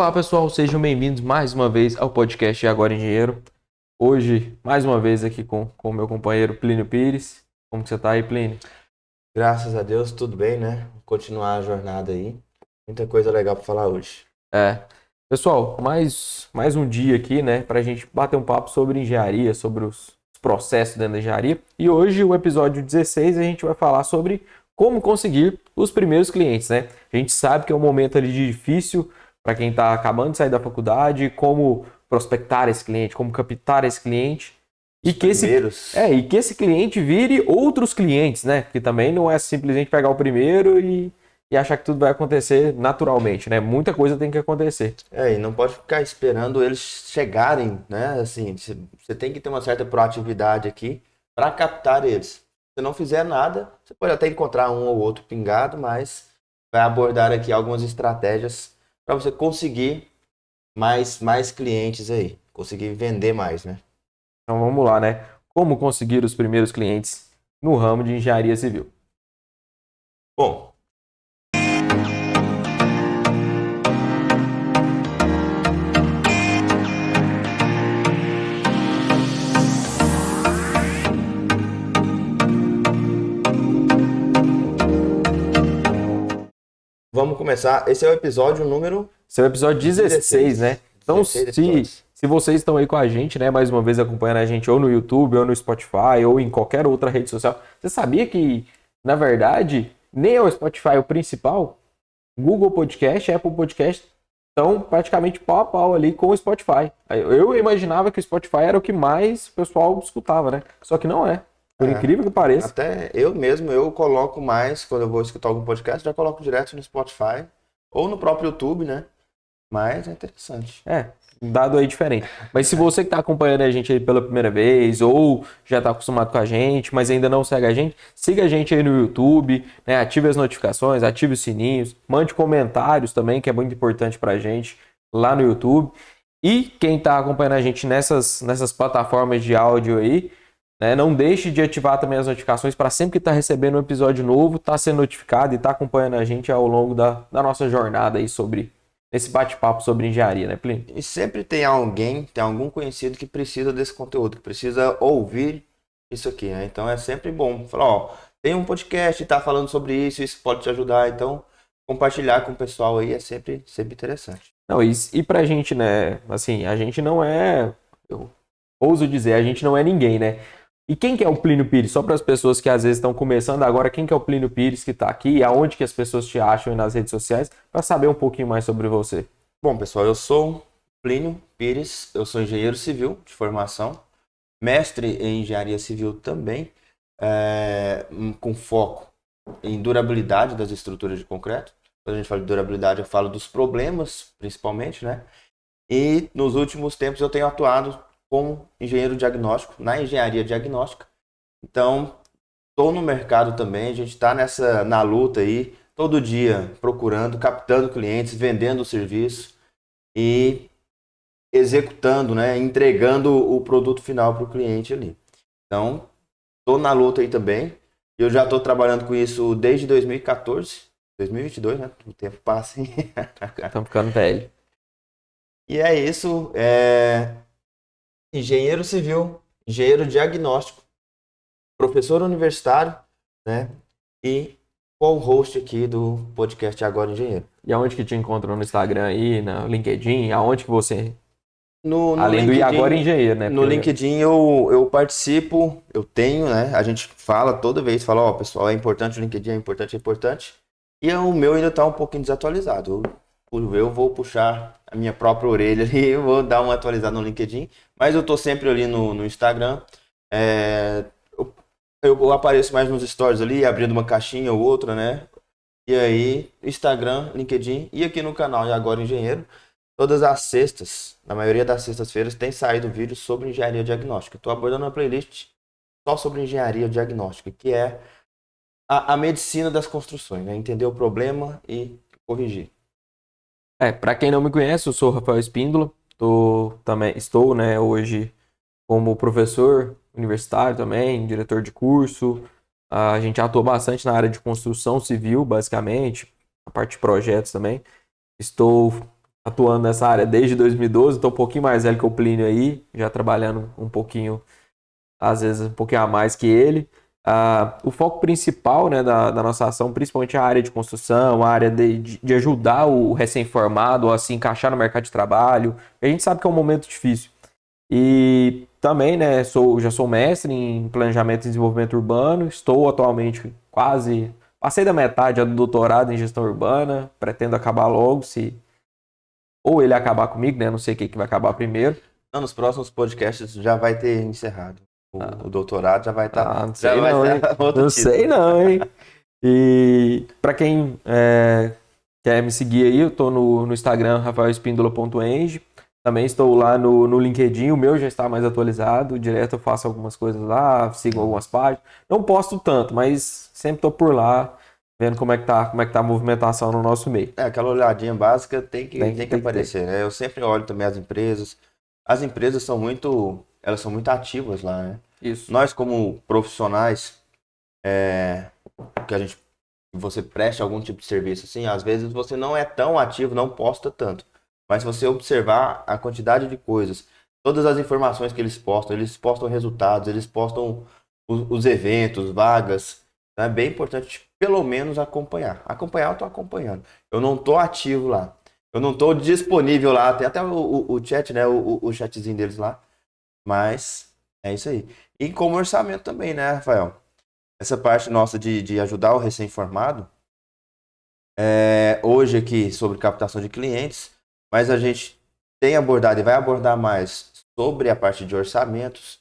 Olá pessoal, sejam bem-vindos mais uma vez ao podcast Agora Engenheiro. Hoje, mais uma vez aqui com o meu companheiro Plínio Pires. Como que você tá aí, Plínio? Graças a Deus, tudo bem, né? Continuar a jornada aí. Muita coisa legal para falar hoje. Pessoal, mais um dia aqui, né, pra gente bater um papo sobre engenharia, sobre os processos dentro da engenharia. E hoje, o episódio 16, a gente vai falar sobre como conseguir os primeiros clientes, né? A gente sabe que é um momento ali difícil para quem está acabando de sair da faculdade, como prospectar esse cliente, como captar esse cliente. E que esse cliente vire outros clientes, né? Porque também não é simplesmente pegar o primeiro e achar que tudo vai acontecer naturalmente, né? Muita coisa tem que acontecer. E não pode ficar esperando eles chegarem, né? Assim, você tem que ter uma certa proatividade aqui para captar eles. Se não fizer nada, você pode até encontrar um ou outro pingado, mas vai abordar aqui algumas estratégias para você conseguir mais clientes aí, conseguir vender mais, né? Então vamos lá, né? Como conseguir os primeiros clientes no ramo de engenharia civil? Bom, vamos começar. Esse é o episódio número... Esse é o episódio 16, né? Então, 16 se vocês estão aí com a gente, né, mais uma vez acompanhando a gente ou no YouTube, ou no Spotify, ou em qualquer outra rede social, você sabia que, na verdade, nem é o Spotify o principal? Google Podcast, Apple Podcast estão praticamente pau a pau ali com o Spotify. Eu imaginava que o Spotify era o que mais o pessoal escutava, né? Só que não é. Por incrível que pareça. Até eu mesmo, eu coloco mais, quando eu vou escutar algum podcast, já coloco direto no Spotify ou no próprio YouTube, né? Mas é interessante. Um dado aí diferente. Mas se você que está acompanhando a gente aí pela primeira vez ou já está acostumado com a gente, mas ainda não segue a gente, siga a gente aí no YouTube, né? Ative as notificações, ative os sininhos, mande comentários também, que é muito importante para a gente lá no YouTube. E quem está acompanhando a gente nessas plataformas de áudio aí, né, não deixe de ativar também as notificações para sempre que está recebendo um episódio novo, estar sendo notificado e estar acompanhando a gente ao longo da nossa jornada aí sobre esse bate-papo sobre engenharia, né, Plínio? E sempre tem algum conhecido que precisa desse conteúdo, que precisa ouvir isso aqui, né? Então é sempre bom falar, ó, tem um podcast que tá falando sobre isso, isso pode te ajudar, então compartilhar com o pessoal aí é sempre interessante. Não, e pra gente, né, assim, a gente não é, eu ouso dizer, a gente não é ninguém, né? E quem que é o Plínio Pires? Só para as pessoas que às vezes estão começando agora, quem que é o Plínio Pires que está aqui? Aonde que as pessoas te acham aí nas redes sociais? Para saber um pouquinho mais sobre você. Bom, pessoal, eu sou Plínio Pires, eu sou engenheiro civil de formação, mestre em engenharia civil também, com foco em durabilidade das estruturas de concreto. Quando a gente fala de durabilidade, eu falo dos problemas, principalmente, né? E nos últimos tempos eu tenho atuado como engenheiro diagnóstico, na engenharia diagnóstica. Então, estou no mercado também, a gente está na luta aí, todo dia procurando, captando clientes, vendendo o serviço e executando, né? Entregando o produto final para o cliente ali. Então, estou na luta aí também. Eu já estou trabalhando com isso desde 2014, 2022, né? O tempo passa, hein? Estamos ficando velho. E é isso. Engenheiro civil, engenheiro diagnóstico, professor universitário, né? E co-host aqui do podcast Agora Engenheiro. E aonde que te encontrou no Instagram aí, no LinkedIn? Aonde que você... No Além LinkedIn, do E Agora Engenheiro, né? no LinkedIn eu participo, eu tenho, né? A gente fala toda vez, fala, ó, pessoal, é importante o LinkedIn, é importante, é importante. E o meu ainda está um pouquinho desatualizado. Eu vou puxar a minha própria orelha ali, eu vou dar uma atualizada no LinkedIn, mas eu tô sempre ali no Instagram. Eu apareço mais nos stories ali, abrindo uma caixinha ou outra, né? E aí, Instagram, LinkedIn e aqui no canal E Agora Engenheiro, todas as sextas, na maioria das sextas-feiras, tem saído vídeo sobre engenharia diagnóstica. Estou abordando uma playlist só sobre engenharia diagnóstica, que é a medicina das construções, né? Entender o problema e corrigir. Para quem não me conhece, eu sou o Rafael Espíndola. Estou, né, hoje como professor universitário também, diretor de curso. A gente atua bastante na área de construção civil, basicamente, a parte de projetos também. Estou atuando nessa área desde 2012, estou um pouquinho mais velho que o Plínio aí, já trabalhando um pouquinho, às vezes um pouquinho a mais que ele. O foco principal, né, da nossa ação, principalmente a área de construção, a área de ajudar o recém-formado a se encaixar no mercado de trabalho. A gente sabe que é um momento difícil. E também, né, já sou mestre em planejamento e desenvolvimento urbano, estou atualmente passei da metade do doutorado em gestão urbana, pretendo acabar logo, ou ele acabar comigo, né, não sei o que vai acabar primeiro. Não, nos próximos podcasts já vai ter encerrado. O doutorado já vai estar. Não sei não, hein? Não sei não, hein? E para quem quer me seguir aí, eu tô no Instagram, rafaelespindola.eng. Também estou lá no LinkedIn, o meu já está mais atualizado, direto eu faço algumas coisas lá, sigo algumas páginas. Não posto tanto, mas sempre estou por lá, vendo como é que tá a movimentação no nosso meio. Aquela olhadinha básica tem que aparecer, né? Eu sempre olho também as empresas. As empresas elas são muito ativas lá, né? Isso. Nós como profissionais, você presta algum tipo de serviço, assim, às vezes você não é tão ativo, não posta tanto. Mas se você observar a quantidade de coisas, todas as informações que eles postam resultados, eles postam os eventos, vagas. Então é bem importante, pelo menos, acompanhar. Acompanhar, eu estou acompanhando. Eu não estou ativo lá. Eu não estou disponível lá. Tem até o chat, né? O chatzinho deles lá. Mas é isso aí. E como orçamento também, né, Rafael? Essa parte nossa de ajudar o recém-formado. Hoje aqui sobre captação de clientes. Mas a gente tem abordado e vai abordar mais sobre a parte de orçamentos,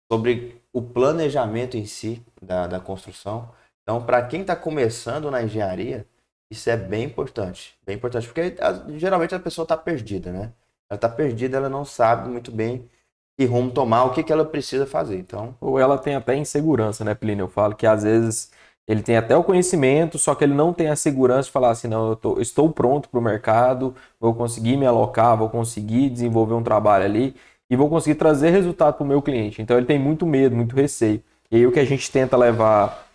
sobre o planejamento em si da construção. Então, para quem está começando na engenharia, isso é bem importante. Bem importante, porque geralmente a pessoa está perdida, né? Ela está perdida, ela não sabe muito bem que rumo tomar, o que ela precisa fazer. Então... Ou ela tem até insegurança, né, Plínio? Eu falo que às vezes ele tem até o conhecimento, só que ele não tem a segurança de falar assim, não, eu estou pronto para o mercado, vou conseguir me alocar, vou conseguir desenvolver um trabalho ali e vou conseguir trazer resultado para o meu cliente. Então ele tem muito medo, muito receio. E aí o que a gente tenta levar,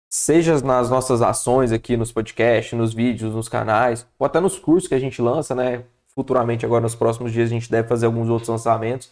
seja nas nossas ações aqui nos podcasts, nos vídeos, nos canais, ou até nos cursos que a gente lança, né? Futuramente, agora nos próximos dias, a gente deve fazer alguns outros lançamentos.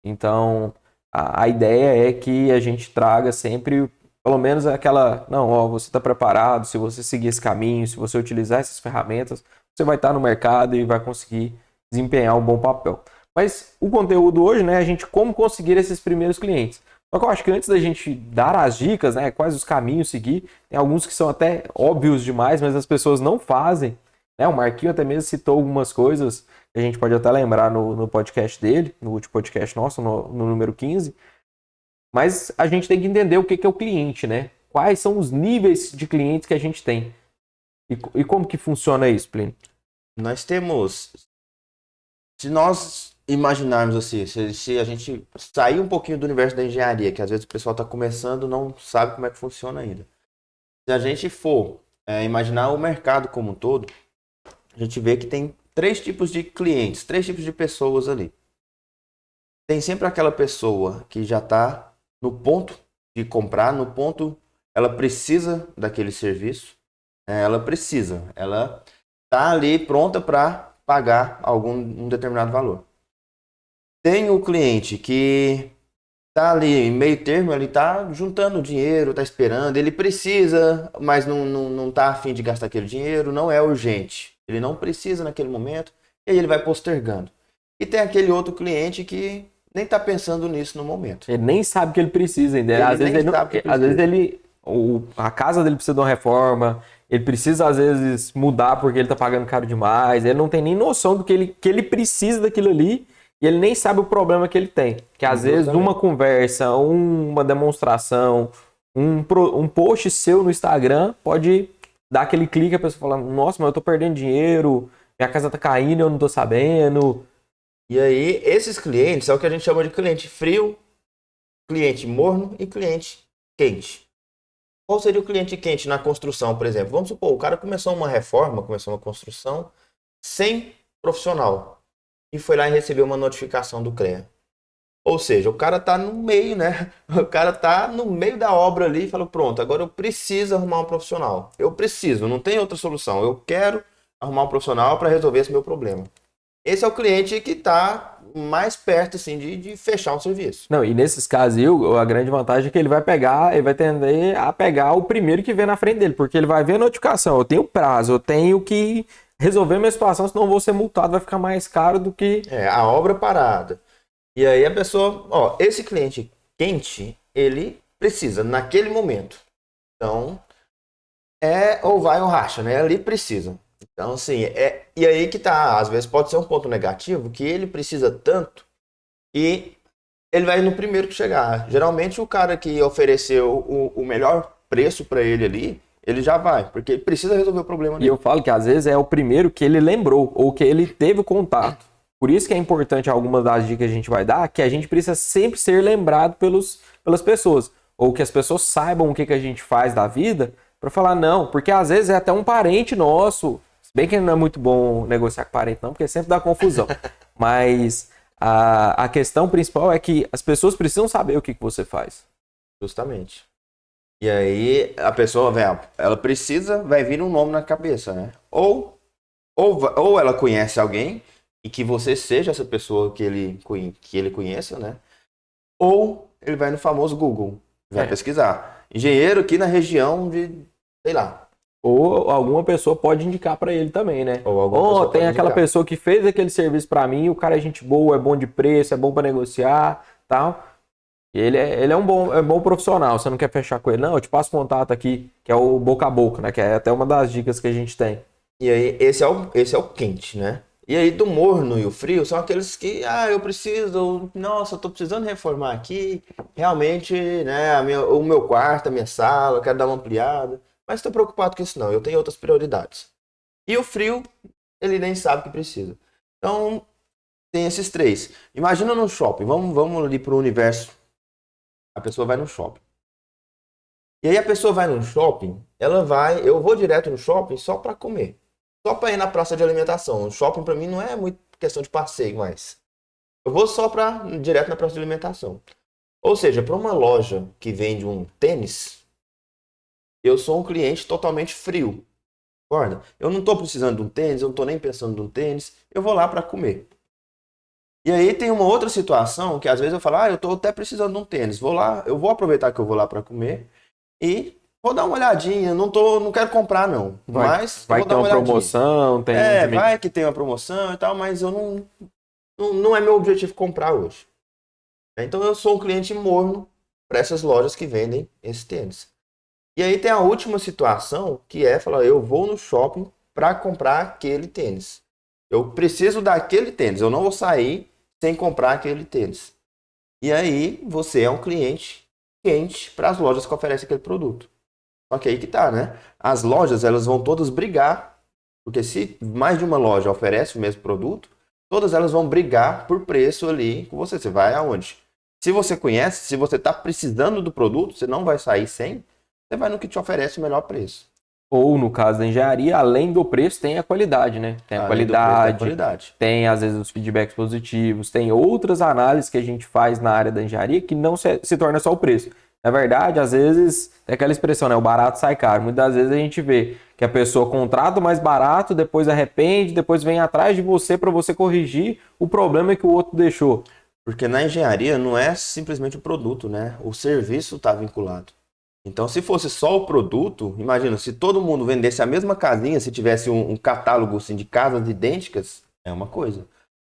Então, a ideia é que a gente traga sempre, pelo menos aquela, não, ó, você está preparado, se você seguir esse caminho, se você utilizar essas ferramentas, você vai estar no mercado e vai conseguir desempenhar um bom papel. Mas o conteúdo hoje, né, a gente como conseguir esses primeiros clientes. Só que eu acho que antes da gente dar as dicas, né, quais os caminhos seguir, tem alguns que são até óbvios demais, mas as pessoas não fazem. Né? O Marquinho até mesmo citou algumas coisas que a gente pode até lembrar no podcast dele, no último podcast nosso, no número 15. Mas a gente tem que entender o que é o cliente, né? Quais são os níveis de clientes que a gente tem. E como que funciona isso, Plínio? Nós temos... Se nós imaginarmos assim, se a gente sair um pouquinho do universo da engenharia, que às vezes o pessoal está começando não sabe como é que funciona ainda. Se a gente for imaginar o mercado como um todo, a gente vê que tem 3 tipos de clientes, 3 tipos de pessoas ali. Tem sempre aquela pessoa que já está no ponto de comprar, no ponto ela precisa daquele serviço, ela está ali pronta para pagar um determinado valor. Tem o cliente que está ali em meio termo, ele está juntando dinheiro, está esperando, ele precisa, mas não está a fim de gastar aquele dinheiro, não é urgente. Ele não precisa naquele momento, e aí ele vai postergando. E tem aquele outro cliente que nem está pensando nisso no momento. Ele nem sabe que ele precisa ainda. Às vezes a casa dele precisa de uma reforma, ele precisa às vezes mudar porque ele está pagando caro demais, ele não tem nem noção do que ele precisa daquilo ali e ele nem sabe o problema que ele tem. Que às vezes uma conversa, uma demonstração, um post seu no Instagram pode dar aquele clique e a pessoa fala, nossa, mas eu tô perdendo dinheiro, minha casa tá caindo, eu não tô sabendo. E aí, esses clientes é o que a gente chama de cliente frio, cliente morno e cliente quente. Qual seria o cliente quente na construção, por exemplo? Vamos supor, o cara começou uma reforma, começou uma construção sem profissional e foi lá e recebeu uma notificação do CREA. Ou seja, o cara tá no meio, né? O cara tá no meio da obra ali e falou, pronto, agora eu preciso arrumar um profissional. Eu preciso, não tem outra solução. Eu quero arrumar um profissional para resolver esse meu problema. esse é o cliente que está mais perto assim, de fechar um serviço. Não, e nesses casos, a grande vantagem é que ele vai tender a pegar o primeiro que vem na frente dele, porque ele vai ver a notificação, eu tenho prazo, eu tenho que resolver minha situação, senão eu vou ser multado, vai ficar mais caro do que... A obra parada. E aí a pessoa, esse cliente quente, ele precisa naquele momento. Então, ou vai ou racha, né? Ali precisa. Então, assim, e aí que tá, às vezes pode ser um ponto negativo, que ele precisa tanto e ele vai no primeiro que chegar. Geralmente o cara que ofereceu o melhor preço para ele ali, ele já vai, porque ele precisa resolver o problema dele. E eu falo que às vezes é o primeiro que ele lembrou, ou que ele teve o contato. Por isso que é importante algumas das dicas que a gente vai dar, que a gente precisa sempre ser lembrado pelas pessoas. Ou que as pessoas saibam o que a gente faz da vida, para falar não, porque às vezes é até um parente nosso. Se bem que não é muito bom negociar com parente não, porque sempre dá confusão. Mas a questão principal é que as pessoas precisam saber o que você faz. Justamente. E aí a pessoa, ela vai vir um nome na cabeça, né? Ou ela conhece alguém e que você seja essa pessoa que ele conheça, né? Ou ele vai no famoso Google, vai pesquisar. Engenheiro aqui na região de, sei lá. Ou alguma pessoa pode indicar para ele também, né? Ou tem aquela pessoa que fez aquele serviço para mim, o cara é gente boa, é bom de preço, é bom para negociar, tal. Ele é um bom profissional, você não quer fechar com ele, não, eu te passo contato aqui, que é o boca a boca, né? Que é até uma das dicas que a gente tem. E aí, esse é o quente, né? E aí, do morno e o frio são aqueles que, eu preciso, nossa, eu tô precisando reformar aqui, realmente, né, o meu quarto, a minha sala, eu quero dar uma ampliada, mas tô preocupado com isso não, eu tenho outras prioridades. E o frio, ele nem sabe que precisa. Então, tem esses três. Imagina no shopping, vamos ali pro universo. A pessoa vai no shopping. E aí a pessoa vai no shopping, eu vou direto no shopping só para comer. Só para ir na praça de alimentação. O shopping para mim não é muito questão de passeio, mas eu vou só direto na praça de alimentação. Ou seja, para uma loja que vende um tênis, eu sou um cliente totalmente frio. Concorda? Eu não estou precisando de um tênis, eu não estou nem pensando em um tênis, eu vou lá para comer. E aí tem uma outra situação que às vezes eu falo, eu estou até precisando de um tênis, eu vou aproveitar que eu vou lá para comer e vou dar uma olhadinha, não quero comprar não, mas vai vou ter dar uma promoção, vai que tem uma promoção e tal, mas eu não é meu objetivo comprar hoje. Então eu sou um cliente morno para essas lojas que vendem esse tênis. E aí tem a última situação que é falar, eu vou no shopping para comprar aquele tênis. Eu preciso daquele tênis, eu não vou sair sem comprar aquele tênis. E aí você é um cliente quente para as lojas que oferecem aquele produto. Só que aí que tá, né? As lojas, elas vão todas brigar, porque se mais de uma loja oferece o mesmo produto, todas elas vão brigar por preço ali com você. Você vai aonde? Se você conhece, se você está precisando do produto, você não vai sair sem, você vai no que te oferece o melhor preço. Ou, no caso da engenharia, além do preço, tem a qualidade, né? Tem a qualidade, tem, às vezes, os feedbacks positivos, tem outras análises que a gente faz na área da engenharia que não se torna só o preço. Na verdade, às vezes, é aquela expressão, né? O barato sai caro. Muitas vezes a gente vê que a pessoa contrata o mais barato, depois arrepende, depois vem atrás de você para você corrigir o problema que o outro deixou. Porque na engenharia não é simplesmente o produto, né? O serviço está vinculado. Então, se fosse só o produto, imagina, se todo mundo vendesse a mesma casinha, se tivesse um catálogo assim, de casas idênticas, é uma coisa.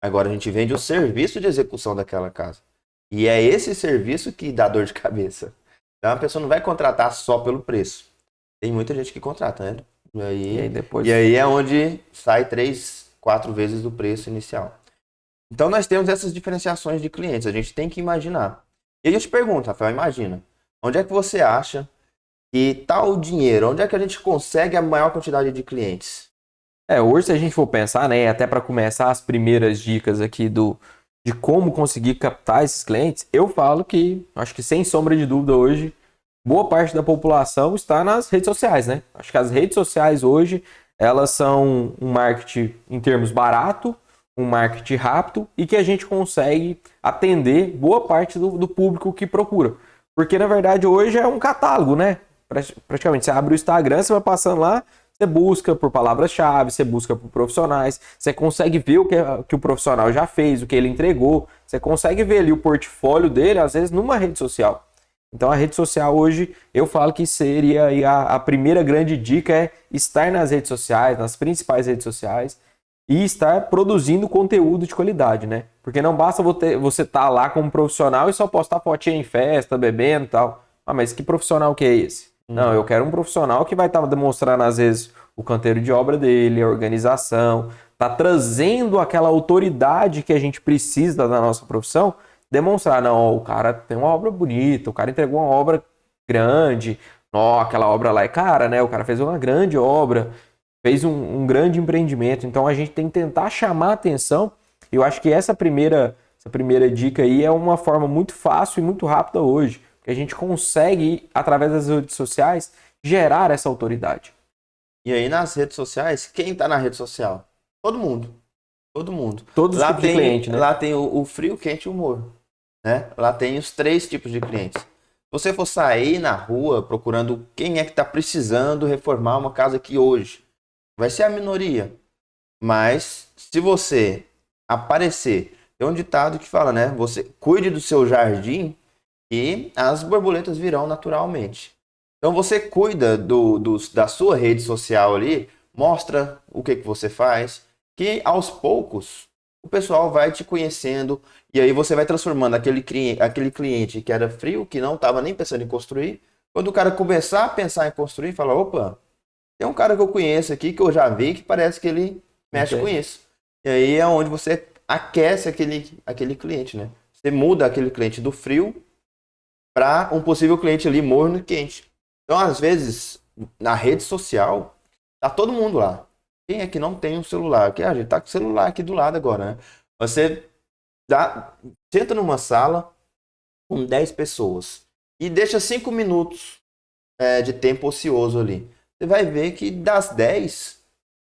Agora a gente vende o serviço de execução daquela casa. E é esse serviço que dá dor de cabeça. Então a pessoa não vai contratar só pelo preço. Tem muita gente que contrata, né? E aí é onde sai 3, 4 vezes do preço inicial. Então nós temos essas diferenciações de clientes, a gente tem que imaginar. E aí eu te pergunto, Rafael, imagina. Onde é que você acha que está o dinheiro? Onde é que a gente consegue a maior quantidade de clientes? Hoje, se a gente for pensar, né, até para começar as primeiras dicas aqui de como conseguir captar esses clientes, eu falo que, acho que sem sombra de dúvida hoje, boa parte da população está nas redes sociais, né? Acho que as redes sociais hoje, elas são um marketing em termos barato, um marketing rápido e que a gente consegue atender boa parte do público que procura. Porque, na verdade, hoje é um catálogo, né? Praticamente, você abre o Instagram, você vai passando lá, Você busca por palavras-chave, você busca por profissionais, você consegue ver o que o profissional já fez, o que ele entregou, você consegue ver ali o portfólio dele, às vezes, numa rede social. Então a rede social hoje, eu falo que seria aí a primeira grande dica é estar nas redes sociais, nas principais redes sociais, e estar produzindo conteúdo de qualidade, né? Porque não basta você estar lá como profissional e só postar fotinha em festa, bebendo e tal. Ah, mas que profissional que é esse? Não, eu quero um profissional que vai estar demonstrando, às vezes, o canteiro de obra dele, a organização, tá trazendo aquela autoridade que a gente precisa da nossa profissão, demonstrar, não, o cara tem uma obra bonita, o cara entregou uma obra grande, ó, aquela obra lá é cara, né? O cara fez uma grande obra, fez um grande empreendimento. Então a gente tem que tentar chamar a atenção. Eu acho que essa primeira dica aí é uma forma muito fácil e muito rápida hoje, que a gente consegue, através das redes sociais, gerar essa autoridade. E aí nas redes sociais, quem tá na rede social? Todo mundo. Todo mundo. Todos os tipos de cliente, né? Lá tem o frio, quente e o morno. Né? Lá tem os 3 tipos de clientes. Se você for sair na rua procurando quem é que está precisando reformar uma casa aqui hoje, vai ser a minoria. Mas se você aparecer, tem um ditado que fala, né? Você cuide do seu jardim e as borboletas virão naturalmente. Então você cuida da sua rede social ali, mostra o que você faz, que aos poucos o pessoal vai te conhecendo e aí você vai transformando aquele cliente que era frio, que não estava nem pensando em construir. Quando o cara começar a pensar em construir, fala, opa, tem um cara que eu conheço aqui, que eu já vi, que parece que ele mexe com isso. E aí é onde você aquece aquele cliente, né? Você muda aquele cliente do frio para um possível cliente ali morno e quente. Então, às vezes, na rede social, tá todo mundo lá. Quem é que não tem um celular? Que a gente tá com o celular aqui do lado agora, né? Você senta numa sala com 10 pessoas e deixa 5 minutos de tempo ocioso ali. Você vai ver que das 10,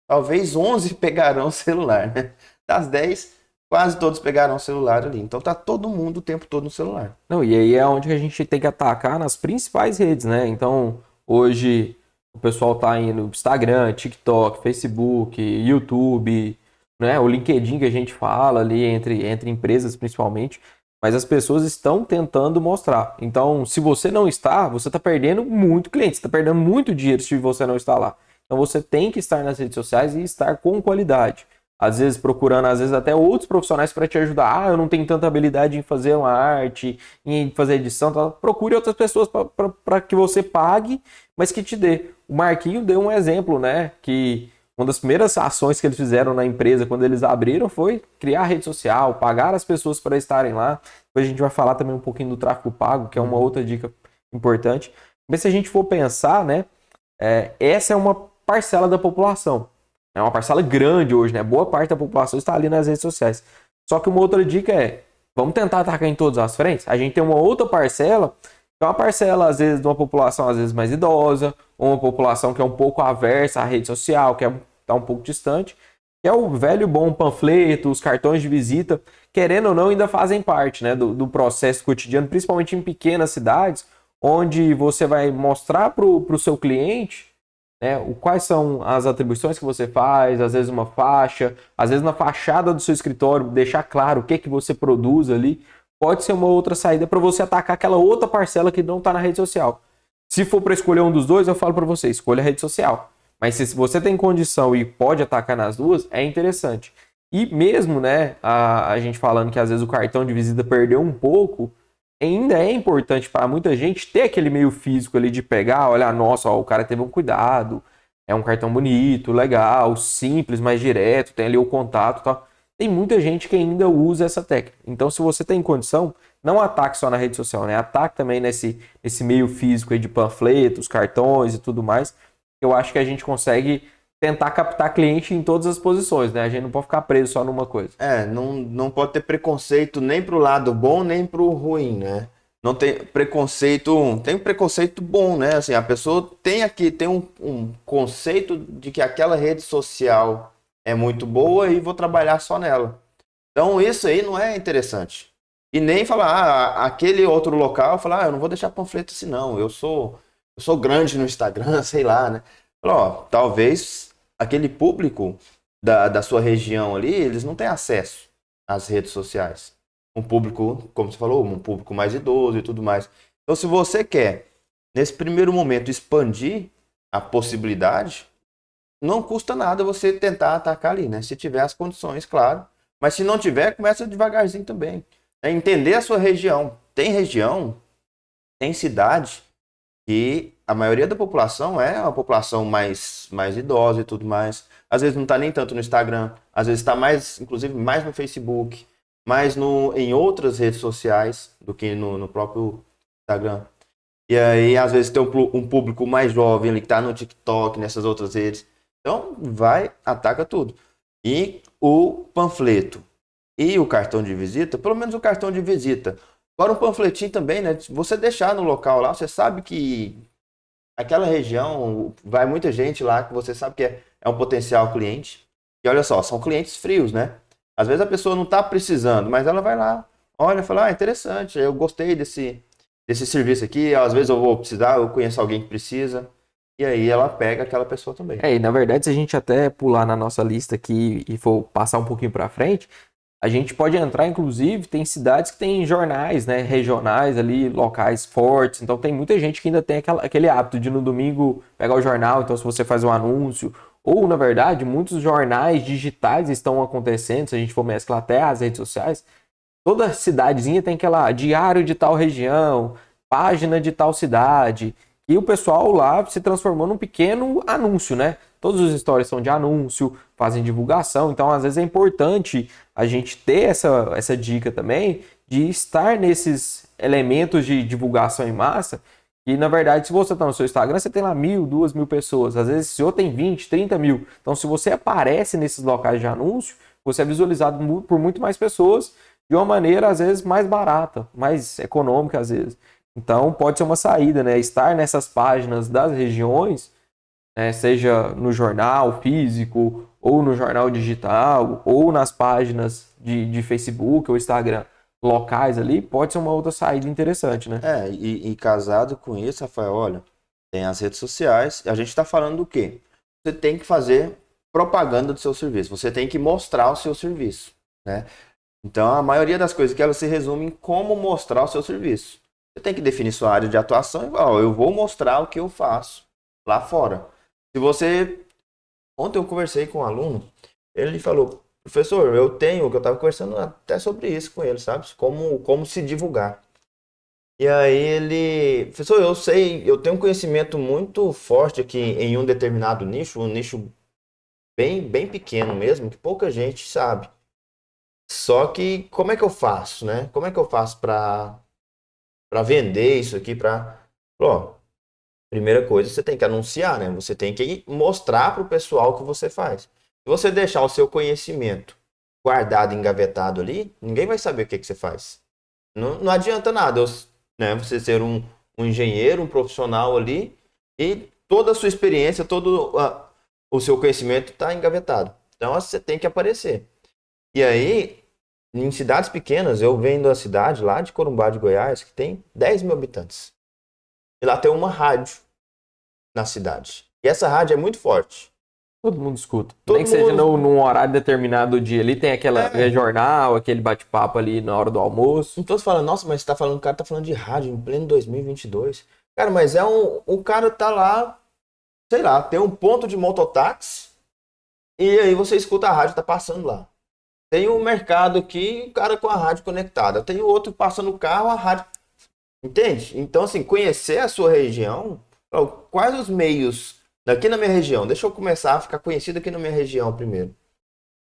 talvez 11 pegarão o celular, né? Das 10, quase todos pegaram o celular ali. Então tá todo mundo o tempo todo no celular. Não, e aí é onde a gente tem que atacar nas principais redes, né? Então, hoje o pessoal tá indo no Instagram, TikTok, Facebook, YouTube, né? O LinkedIn que a gente fala ali entre empresas principalmente, mas as pessoas estão tentando mostrar. Então, se você não está, você está perdendo muito cliente, você está perdendo muito dinheiro se você não está lá. Então, você tem que estar nas redes sociais e estar com qualidade. Às vezes procurando, às vezes até outros profissionais para te ajudar. Ah, eu não tenho tanta habilidade em fazer uma arte, em fazer edição, tá? Procure outras pessoas para que você pague, mas que te dê. O Marquinho deu um exemplo, né? Que uma das primeiras ações que eles fizeram na empresa quando eles abriram foi criar rede social, pagar as pessoas para estarem lá. Depois a gente vai falar também um pouquinho do tráfego pago, que é uma outra dica importante. Mas se a gente for pensar, né? Essa é uma parcela da população. É uma parcela grande hoje, né? Boa parte da população está ali nas redes sociais. Só que uma outra dica é, vamos tentar atacar em todas as frentes? A gente tem uma outra parcela, que é uma parcela, às vezes, de uma população, às vezes, mais idosa, ou uma população que é um pouco aversa à rede social, que está um pouco distante, que é o velho bom panfleto, os cartões de visita, querendo ou não, ainda fazem parte, né, do processo cotidiano, principalmente em pequenas cidades, onde você vai mostrar para o seu cliente, né, quais são as atribuições que você faz, às vezes uma faixa, às vezes na fachada do seu escritório, deixar claro o que você produz ali, pode ser uma outra saída para você atacar aquela outra parcela que não está na rede social. Se for para escolher um dos dois, eu falo para você, escolha a rede social. Mas se você tem condição e pode atacar nas duas, é interessante. E mesmo, né, a gente falando que às vezes o cartão de visita perdeu um pouco, ainda é importante para muita gente ter aquele meio físico ali de pegar, olha, nossa, ó, o cara teve um cuidado, é um cartão bonito, legal, simples, mais direto, tem ali o contato e tal. Tem muita gente que ainda usa essa técnica. Então, se você tem condição, não ataque só na rede social, né? Ataque também nesse meio físico aí de panfletos, cartões e tudo mais. Eu acho que a gente consegue tentar captar cliente em todas as posições, né? A gente não pode ficar preso só numa coisa. Não pode ter preconceito nem pro lado bom, nem pro ruim, né? Não tem preconceito, tem um preconceito bom, né? Assim, a pessoa tem um conceito de que aquela rede social é muito boa e vou trabalhar só nela. Então isso aí não é interessante. E nem falar, aquele outro local, falar, eu não vou deixar panfleto assim não, eu sou grande no Instagram, sei lá, né? Ó, talvez aquele público da sua região ali, eles não têm acesso às redes sociais. Um público, como você falou, um público mais idoso e tudo mais. Então, se você quer, nesse primeiro momento, expandir a possibilidade, não custa nada você tentar atacar ali, né? Se tiver as condições, claro. Mas se não tiver, começa devagarzinho também. É entender a sua região. Tem cidade que a maioria da população é uma população mais idosa e tudo mais. Às vezes não está nem tanto no Instagram, às vezes está mais, inclusive, mais no Facebook, mais em outras redes sociais do que no próprio Instagram. E aí, às vezes, tem um público mais jovem ali que está no TikTok, nessas outras redes. Então, vai, ataca tudo. E o panfleto e o cartão de visita, pelo menos o cartão de visita. Agora, um panfletinho também, né? Se você deixar no local lá, você sabe que aquela região vai muita gente lá que você sabe que é um potencial cliente. E olha só, são clientes frios, né? Às vezes a pessoa não está precisando, mas ela vai lá, olha, fala, ah, interessante, eu gostei desse serviço aqui, às vezes eu vou precisar, eu conheço alguém que precisa, e aí ela pega aquela pessoa também. E na verdade, se a gente até pular na nossa lista aqui e for passar um pouquinho para frente, a gente pode entrar, inclusive, tem cidades que tem jornais, né, regionais ali, locais fortes, então tem muita gente que ainda tem aquele hábito de no domingo pegar o jornal, então se você faz um anúncio, ou na verdade, muitos jornais digitais estão acontecendo, se a gente for mesclar até as redes sociais, toda cidadezinha tem aquela diário de tal região, página de tal cidade, e o pessoal lá se transformou num pequeno anúncio, né? Todas as histórias são de anúncio, fazem divulgação, então às vezes é importante a gente ter essa dica também de estar nesses elementos de divulgação em massa. E na verdade, se você está no seu Instagram, você tem lá 1.000, 2.000 pessoas. Às vezes, se outro tem 20, 30 mil. Então, se você aparece nesses locais de anúncio, você é visualizado por muito mais pessoas de uma maneira, às vezes, mais barata, mais econômica, às vezes. Então, pode ser uma saída, né? Estar nessas páginas das regiões, né? Seja no jornal físico, ou no jornal digital, ou nas páginas de Facebook ou Instagram locais ali, pode ser uma outra saída interessante, né? E casado com isso, Rafael, olha, tem as redes sociais, a gente está falando do quê? Você tem que fazer propaganda do seu serviço, você tem que mostrar o seu serviço, né? Então, a maioria das coisas que elas se resume em como mostrar o seu serviço. Você tem que definir sua área de atuação e, ó, eu vou mostrar o que eu faço lá fora. Se você... Ontem eu conversei com um aluno, ele falou, professor, eu estava conversando até sobre isso com ele, sabe? Como se divulgar. E aí ele, professor, eu sei, eu tenho um conhecimento muito forte aqui em um determinado nicho, um nicho bem pequeno mesmo, que pouca gente sabe. Só que como é que eu faço, né? Como é que eu faço para vender isso aqui Ó, primeira coisa, você tem que anunciar, né? Você tem que mostrar para o pessoal o que você faz. Se você deixar o seu conhecimento guardado, engavetado ali, ninguém vai saber o que você faz. Não adianta nada, né? Você ser um engenheiro, um profissional ali e toda a sua experiência, todo o seu conhecimento está engavetado. Então você tem que aparecer. E aí, em cidades pequenas, eu venho da cidade lá de Corumbá de Goiás, que tem 10.000 habitantes. E lá tem uma rádio na cidade. E essa rádio é muito forte. Todo mundo escuta. Todo Nem que seja mundo- num horário determinado do dia ali, tem aquele jornal, aquele bate-papo ali na hora do almoço. Então você fala, nossa, mas o cara tá falando de rádio em pleno 2022. Cara, mas o cara tá lá, sei lá, tem um ponto de mototáxi e aí você escuta a rádio, tá passando lá. Tem um mercado aqui, o cara com a rádio conectada. Tem outro passando o carro, a rádio. Entende? Então, assim, conhecer a sua região, ó, quais os meios daqui na minha região? Deixa eu começar a ficar conhecido aqui na minha região primeiro.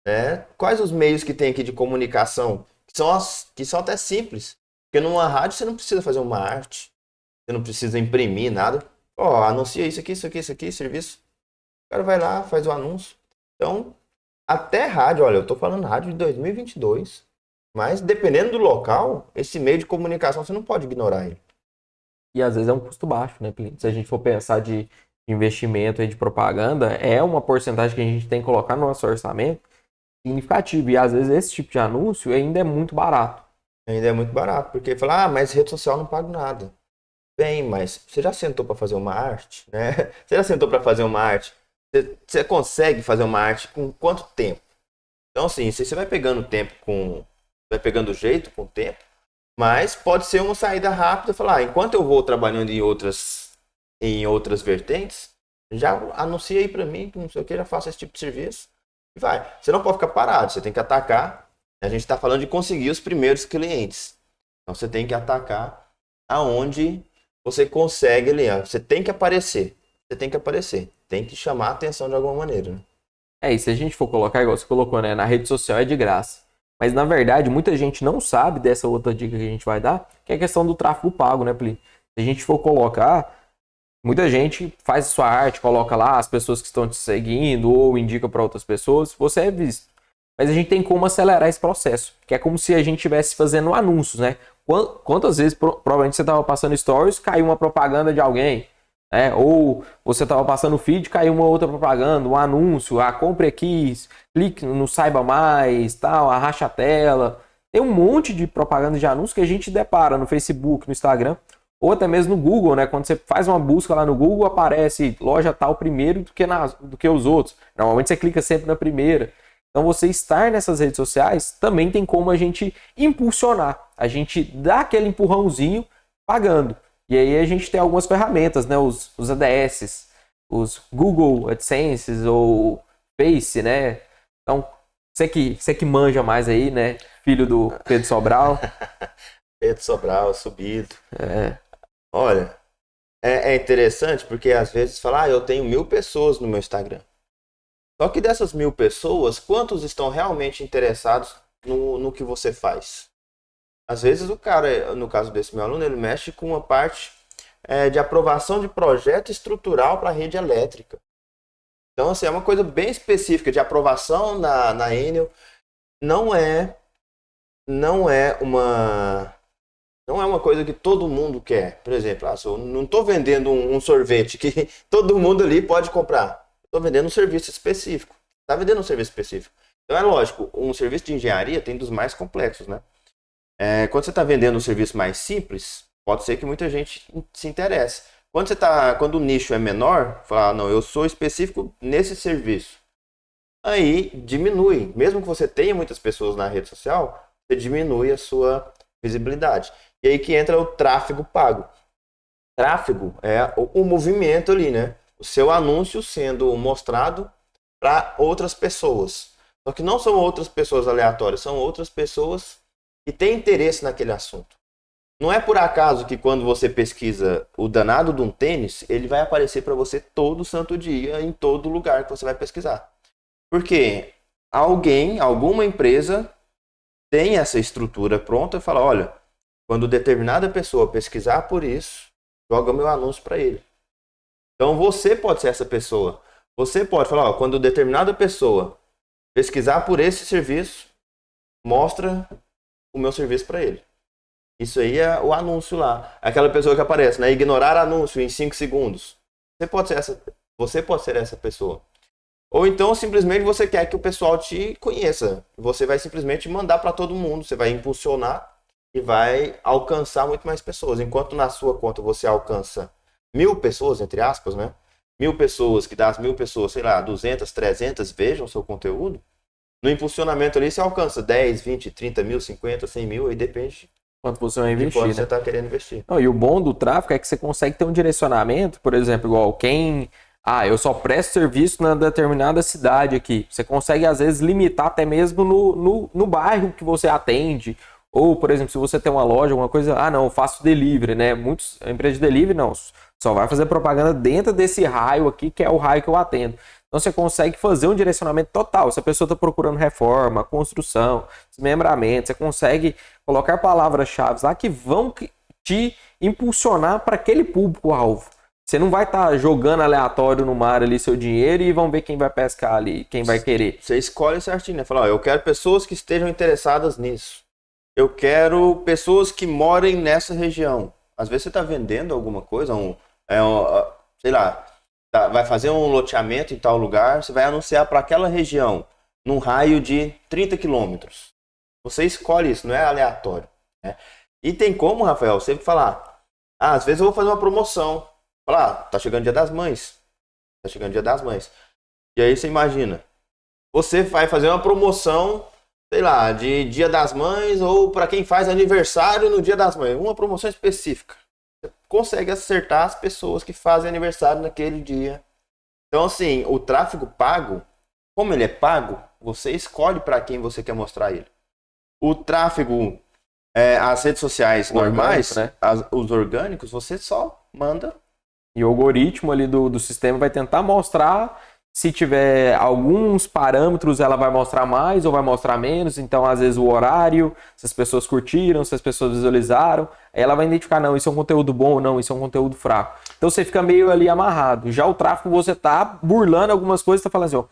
Né? Quais os meios que tem aqui de comunicação? Que são até simples. Porque numa rádio você não precisa fazer uma arte, você não precisa imprimir nada. Ó, anuncia isso aqui, serviço. O cara vai lá, faz o anúncio. Então, até rádio, olha, eu tô falando rádio de 2022, mas dependendo do local, esse meio de comunicação você não pode ignorar ele. E às vezes é um custo baixo, né, Plínio? Se a gente for pensar de investimento e de propaganda, é uma porcentagem que a gente tem que colocar no nosso orçamento significativo. E às vezes esse tipo de anúncio ainda é muito barato. Ainda é muito barato, porque fala, mas rede social não paga nada. Bem, mas você já sentou para fazer uma arte, né? Você já sentou para fazer uma arte? Você consegue fazer uma arte com quanto tempo? Então, assim, você vai pegando tempo vai pegando jeito com o tempo, mas pode ser uma saída rápida, falar, enquanto eu vou trabalhando em outras vertentes, já anuncia aí para mim, não sei o que, já faço esse tipo de serviço e vai. Você não pode ficar parado, você tem que atacar. A gente está falando de conseguir os primeiros clientes. Então você tem que atacar aonde você consegue ali. Ó. Você tem que aparecer. Você tem que aparecer. Tem que chamar a atenção de alguma maneira. Né? E se a gente for colocar, igual você colocou, né? Na rede social é de graça. Mas na verdade, muita gente não sabe dessa outra dica que a gente vai dar, que é a questão do tráfego pago, né, Pli? Se a gente for colocar, muita gente faz sua arte, coloca lá as pessoas que estão te seguindo ou indica para outras pessoas, você é visto. Mas a gente tem como acelerar esse processo, que é como se a gente estivesse fazendo anúncios, né? Quantas vezes, provavelmente você estava passando stories, caiu uma propaganda de alguém, né? Ou você estava passando feed, caiu uma outra propaganda, um anúncio, compre aqui, clique no Saiba Mais, tal, arracha a tela. Tem um monte de propaganda de anúncios que a gente depara no Facebook, no Instagram, ou até mesmo no Google, né? Quando você faz uma busca lá no Google, aparece loja tal primeiro do que os outros. Normalmente você clica sempre na primeira. Então você estar nessas redes sociais também tem como a gente impulsionar. A gente dá aquele empurrãozinho pagando. E aí a gente tem algumas ferramentas, né? Os ADS, os Google AdSense ou Face, né? Então, você que manja mais aí, né? Filho do Pedro Sobral. Pedro Sobral, subido. Olha, é interessante porque às vezes fala, eu tenho 1000 pessoas no meu Instagram. Só que dessas 1000 pessoas, quantos estão realmente interessados no que você faz? Às vezes o cara, no caso desse meu aluno, ele mexe com uma parte de aprovação de projeto estrutural para a rede elétrica. Então, assim, é uma coisa bem específica de aprovação na Enel. Não é uma coisa que todo mundo quer. Por exemplo, eu não estou vendendo um sorvete que todo mundo ali pode comprar. Estou vendendo um serviço específico. Está vendendo um serviço específico. Então é lógico, um serviço de engenharia tem dos mais complexos, né? Quando você está vendendo um serviço mais simples, pode ser que muita gente se interesse. Quando o nicho é menor, fala, não, eu sou específico nesse serviço. Aí diminui. Mesmo que você tenha muitas pessoas na rede social, você diminui a sua visibilidade. E aí que entra o tráfego pago. Tráfego é o movimento ali, né? O seu anúncio sendo mostrado para outras pessoas. Só que não são outras pessoas aleatórias, são outras pessoas que têm interesse naquele assunto. Não é por acaso que quando você pesquisa o danado de um tênis, ele vai aparecer para você todo santo dia, em todo lugar que você vai pesquisar. Porque alguma empresa tem essa estrutura pronta e fala, olha, quando determinada pessoa pesquisar por isso, joga meu anúncio para ele. Então você pode ser essa pessoa. Você pode falar, quando determinada pessoa pesquisar por esse serviço, mostra o meu serviço para ele. Isso aí é o anúncio lá. Aquela pessoa que aparece, né? Ignorar anúncio em 5 segundos. Você pode ser essa pessoa. Ou então simplesmente você quer que o pessoal te conheça. Você vai simplesmente mandar para todo mundo. Você vai impulsionar e vai alcançar muito mais pessoas. Enquanto na sua conta você alcança 1000 pessoas, entre aspas, né? 1000 pessoas, que das 1000 pessoas, sei lá, 200, 300 vejam o seu conteúdo. No impulsionamento ali você alcança 10, 20, 30 mil, 50, 100 mil, aí depende Quanto você vai de investir, quanto né? você está querendo investir. Não, e o bom do tráfego é que você consegue ter um direcionamento, por exemplo, igual eu só presto serviço na determinada cidade aqui. Você consegue, às vezes, limitar até mesmo no bairro que você atende. Ou, por exemplo, se você tem uma loja, alguma coisa, não, eu faço delivery, né? Muitos empresas de delivery, não, só vai fazer propaganda dentro desse raio aqui, que é o raio que eu atendo. Então você consegue fazer um direcionamento total. Se a pessoa está procurando reforma, construção, desmembramento, você consegue colocar palavras-chave lá que vão te impulsionar para aquele público-alvo. Você não vai estar jogando aleatório no mar ali seu dinheiro e vão ver quem vai pescar ali, quem vai querer. Você escolhe certinho, né? Fala, eu quero pessoas que estejam interessadas nisso. Eu quero pessoas que morem nessa região. Às vezes você está vendendo alguma coisa, sei lá, vai fazer um loteamento em tal lugar, você vai anunciar para aquela região, num raio de 30 quilômetros. Você escolhe isso, não é aleatório. Né? E tem como, Rafael, sempre falar, Às vezes eu vou fazer uma promoção. Falar, tá chegando o Dia das Mães. Tá chegando o Dia das Mães. E aí você imagina, você vai fazer uma promoção, sei lá, de Dia das Mães ou para quem faz aniversário no Dia das Mães. Uma promoção específica. Você consegue acertar as pessoas que fazem aniversário naquele dia. Então, assim, o tráfego pago, como ele é pago, você escolhe para quem você quer mostrar ele. O tráfego, as redes sociais normais, né? os orgânicos, você só manda. E o algoritmo ali do sistema vai tentar mostrar, se tiver alguns parâmetros, ela vai mostrar mais ou vai mostrar menos. Então, às vezes, o horário, se as pessoas curtiram, se as pessoas visualizaram, aí ela vai identificar, não, isso é um conteúdo bom ou não, isso é um conteúdo fraco. Então, você fica meio ali amarrado. Já o tráfego, você tá burlando algumas coisas, tá falando assim, ó,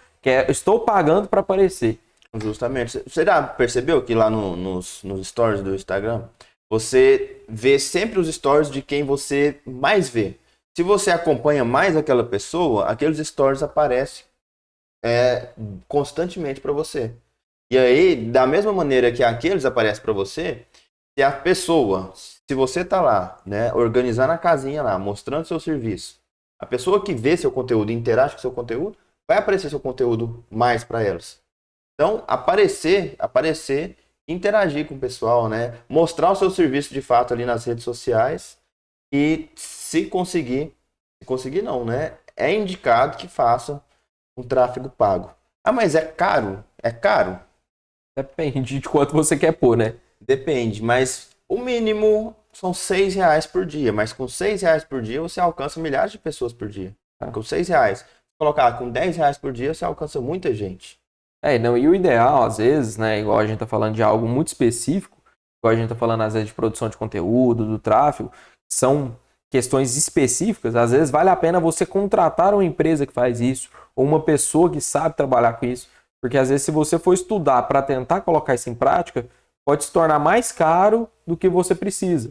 estou pagando para aparecer. Justamente. Você já percebeu que lá nos stories do Instagram, você vê sempre os stories de quem você mais vê. Se você acompanha mais aquela pessoa, aqueles stories aparecem constantemente para você. E aí, da mesma maneira que aqueles aparecem para você, se a pessoa, se você tá lá, né, organizando a casinha lá, mostrando seu serviço, a pessoa que vê seu conteúdo e interage com seu conteúdo, vai aparecer seu conteúdo mais para elas. Então, aparecer, interagir com o pessoal, né, mostrar o seu serviço de fato ali nas redes sociais. E se conseguir não, né? É indicado que faça um tráfego pago. Ah, mas é caro? É caro? Depende de quanto você quer pôr, né? Depende, mas o mínimo são R$ 6 por dia. Mas com R$ 6 por dia você alcança milhares de pessoas por dia. Com R$ 6. Se colocar com R$ 10 por dia, você alcança muita gente. Não, e o ideal, às vezes, né? Igual a gente tá falando de algo muito específico, igual a gente tá falando, às vezes, de produção de conteúdo, do tráfego, são questões específicas, às vezes vale a pena você contratar uma empresa que faz isso, ou uma pessoa que sabe trabalhar com isso, porque às vezes se você for estudar para tentar colocar isso em prática, pode se tornar mais caro do que você precisa.